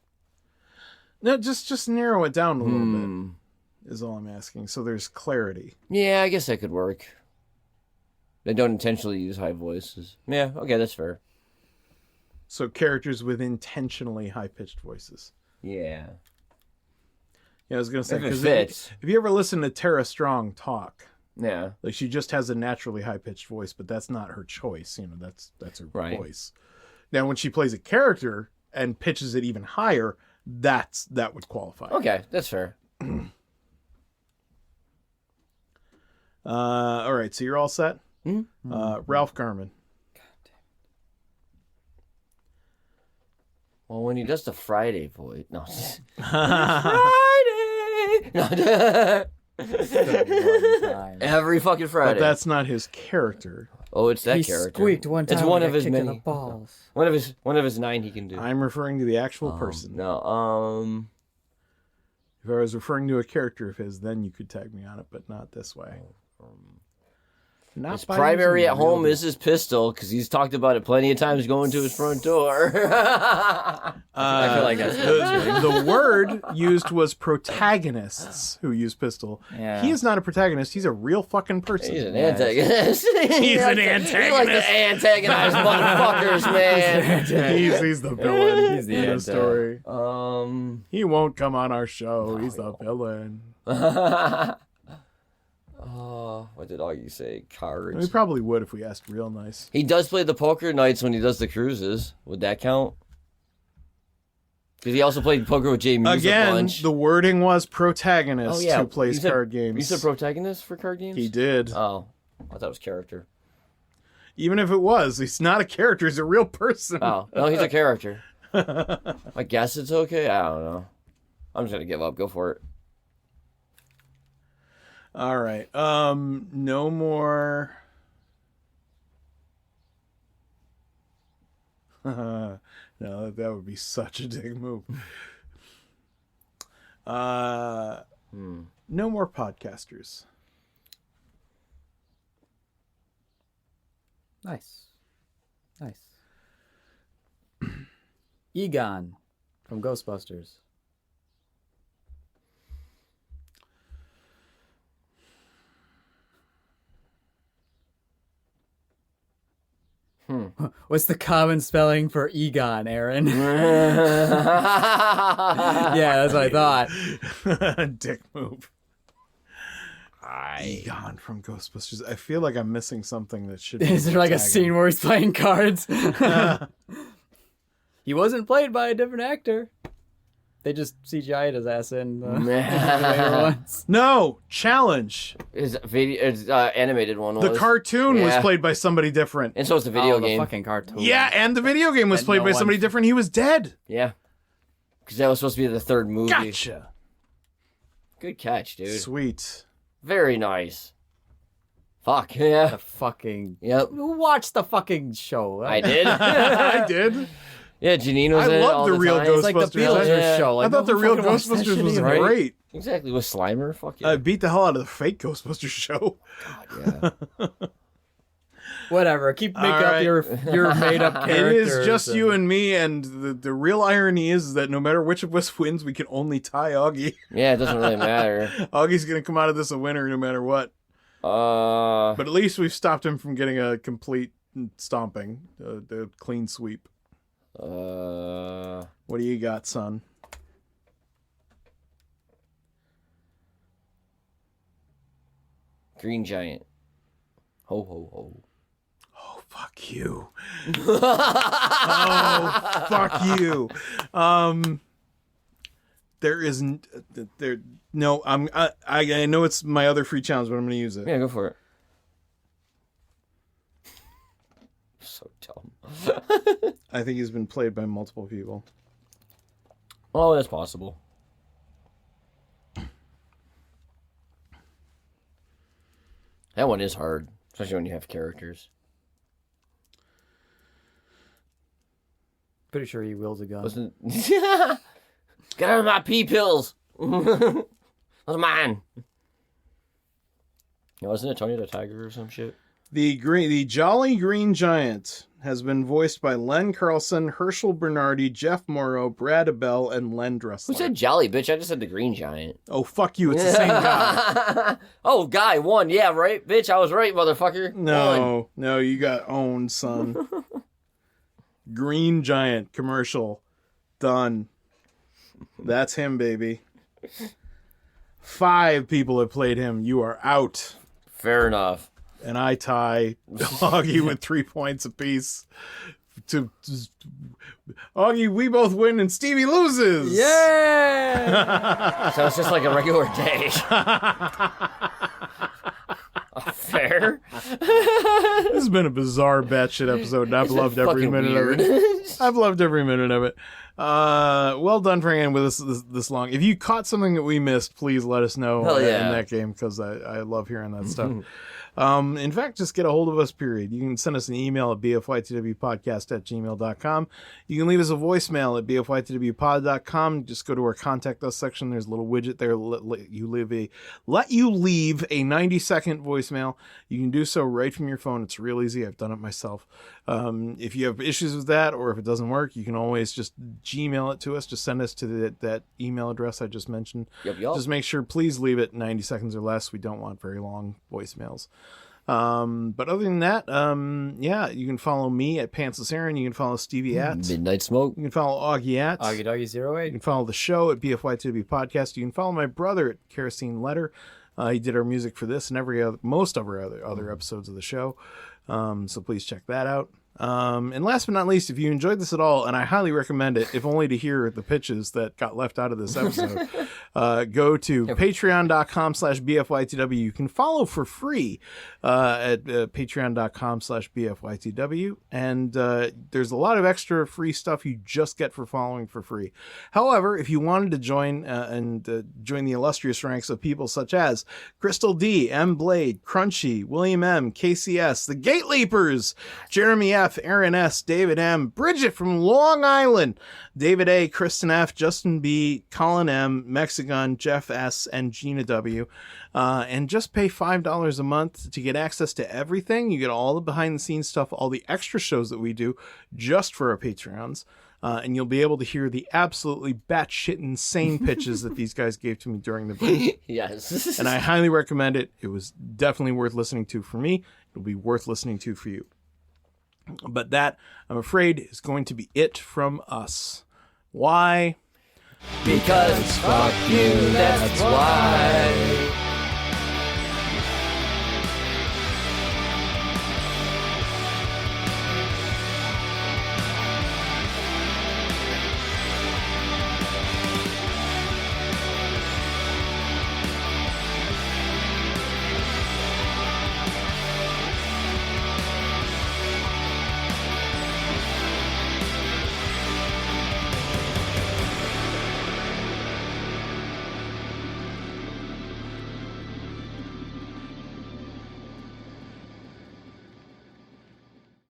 No, just narrow it down a little bit. Is all I'm asking. So there's clarity. yeah, I guess that could work. They don't intentionally use high voices. Yeah, okay, that's fair. So characters with intentionally high-pitched voices. Yeah. Yeah, I was gonna say If it 'cause fits. if you ever listen to Tara Strong talk, Yeah. like she just has a naturally high-pitched voice, but that's not her choice. You know, that's her Right. voice. Now, when she plays a character and pitches it even higher, that would qualify. Okay, that's fair. All right, so you're all set. Ralph Garman. Well, when he does the Friday voice, no. Friday. No. Every fucking Friday. But that's not his character. Oh, it's that He character. squeaked one time. It's one and of got his kicked in the many. balls. One of his 9 he can do. I'm referring to the actual person. No. If I was referring to a character of his, then you could tag me on it, but not this way. Not His by primary using at home real- is his pistol because he's talked about it plenty of times going to his front door. I feel like that's the word used was protagonists who use pistol. Yeah. He is not a protagonist. He's a real fucking person. He's an antagonist. He's an He likes to antagonize motherfuckers, man. He's the villain. He's the in the anta. story. He won't come on our Oh, show. He's the villain. What did Augie say? We Cards. probably would if we asked real nice. He does play the poker nights when he does the cruises. Would that count? Because he also played poker with Jay Muse a Again, bunch. the wording was protagonist Oh, yeah. who plays You said- card games. You said protagonist for card games? He did. Oh, I thought it was character. Even if it was, he's not a character. He's a real person. Oh, no, he's a character. I guess it's okay. I don't know. I'm just gonna give up. Go for it. All right. No more. No, that would be such a dick move. No more podcasters. Nice. Egon from Ghostbusters. What's the common spelling for Egon, Erin? Yeah, that's what I thought. Dick move. Egon from Ghostbusters. I feel like I'm missing something that should be. Is there like a scene where he's playing cards? He wasn't played by a different actor. They just CGI'd his ass in the later ones. No! Challenge! His animated one was. The cartoon was played by somebody different. And so is the video game. The fucking cartoon. Yeah, and the video game was played by somebody different. He was dead. Yeah. Because that was supposed to be the third movie. Gotcha. Good catch, dude. Sweet. Very nice. Fuck, yeah. The fucking... Yep. Watch the fucking show. I did. I did. Yeah, Janine was in it all the the real time. Ghostbusters. It's like the Beetlejuice show. Like, I thought the real Ghostbusters was great. Exactly, with Slimer. Fuck yeah. I beat the hell out of the fake Ghostbusters show. God, yeah. Whatever. Keep making up your made up characters. It is just you and me, and the real irony is that no matter which of us wins, we can only tie Augie. Yeah, it doesn't really matter. Augie's going to come out of this a winner no matter what. But at least we've stopped him from getting a complete stomping, a clean sweep. What do you got, son? Green Giant. Ho, ho, ho. Oh, fuck you. Oh, fuck you. There isn't... No, I know it's my other free challenge, but I'm going to use it. Yeah, go for it. So dumb. I think he's been played by multiple people. Oh, that's possible. That one is hard, especially when you have characters. Pretty sure he wields a gun. Listen. Get out of my pee pills! Those are mine! Wasn't it Tony the Tiger or some shit? The Jolly Green Giant has been voiced by Len Carlson, Herschel Bernardi, Jeff Morrow, Brad Abell, and Len Dressler. Who said Jolly, bitch? I just said the Green Giant. Oh, fuck you. It's the same guy. Oh, guy, one. Yeah, right? Bitch, I was right, motherfucker. No, you got owned, son. Green Giant commercial. Done. That's him, baby. 5 people have played him. You are out. Fair enough. And I tie Augie with 3 points apiece. Augie, we both win and Stevie loses. Yeah! So it's just like a regular day. Fair. This has been a bizarre batshit episode, and I've loved every minute of it. I've loved every minute of it. Well done for hanging with us this long. If you caught something that we missed, please let us know in that game, because I love hearing that stuff. In fact, just get a hold of us, period. You can send us an email at bfytwpodcast@gmail.com. You can leave us a voicemail at bfytwpod.com. Just go to our contact us section. There's a little widget there. Let you leave a 90-second voicemail. You can do so right from your phone. It's real easy. I've done it myself. If you have issues with that, or if it doesn't work, you can always just Gmail it to us. Just send us to that email address I just mentioned. Yep. Just make sure, please leave it 90 seconds or less. We don't want very long voicemails. But other than that, you can follow me at Pantsless Erin. You can follow Stevie at Midnight Smoke. You can follow Augie at Augie Doggy 08. You can follow the show at BFYTW Podcast. You can follow my brother at Kerosene Letter. He did our music for this and most of our other episodes of the show. So please check that out. And last but not least, if you enjoyed this at all, and I highly recommend it, if only to hear the pitches that got left out of this episode, go to patreon.com/BFYTW. You can follow for free at patreon.com/BFYTW. And there's a lot of extra free stuff you just get for following for free. However, if you wanted to join join the illustrious ranks of people such as Crystal D, M. Blade, Crunchie, William M, KCS, the GateLeapers, Jeramey F, F, Aaron S, David M, Bridget from Long Island, David A, Kristin F, Justin B, Colin M, Mexican, Jeff S, and Gina W. And just pay $5 a month to get access to everything. You get all the behind-the-scenes stuff, all the extra shows that we do just for our Patreons. And you'll be able to hear the absolutely batshit insane pitches that these guys gave to me during the break. Yes. And I highly recommend it. It was definitely worth listening to for me. It'll be worth listening to for you. But that, I'm afraid, is going to be it from us. Why? Because fuck you, that's why.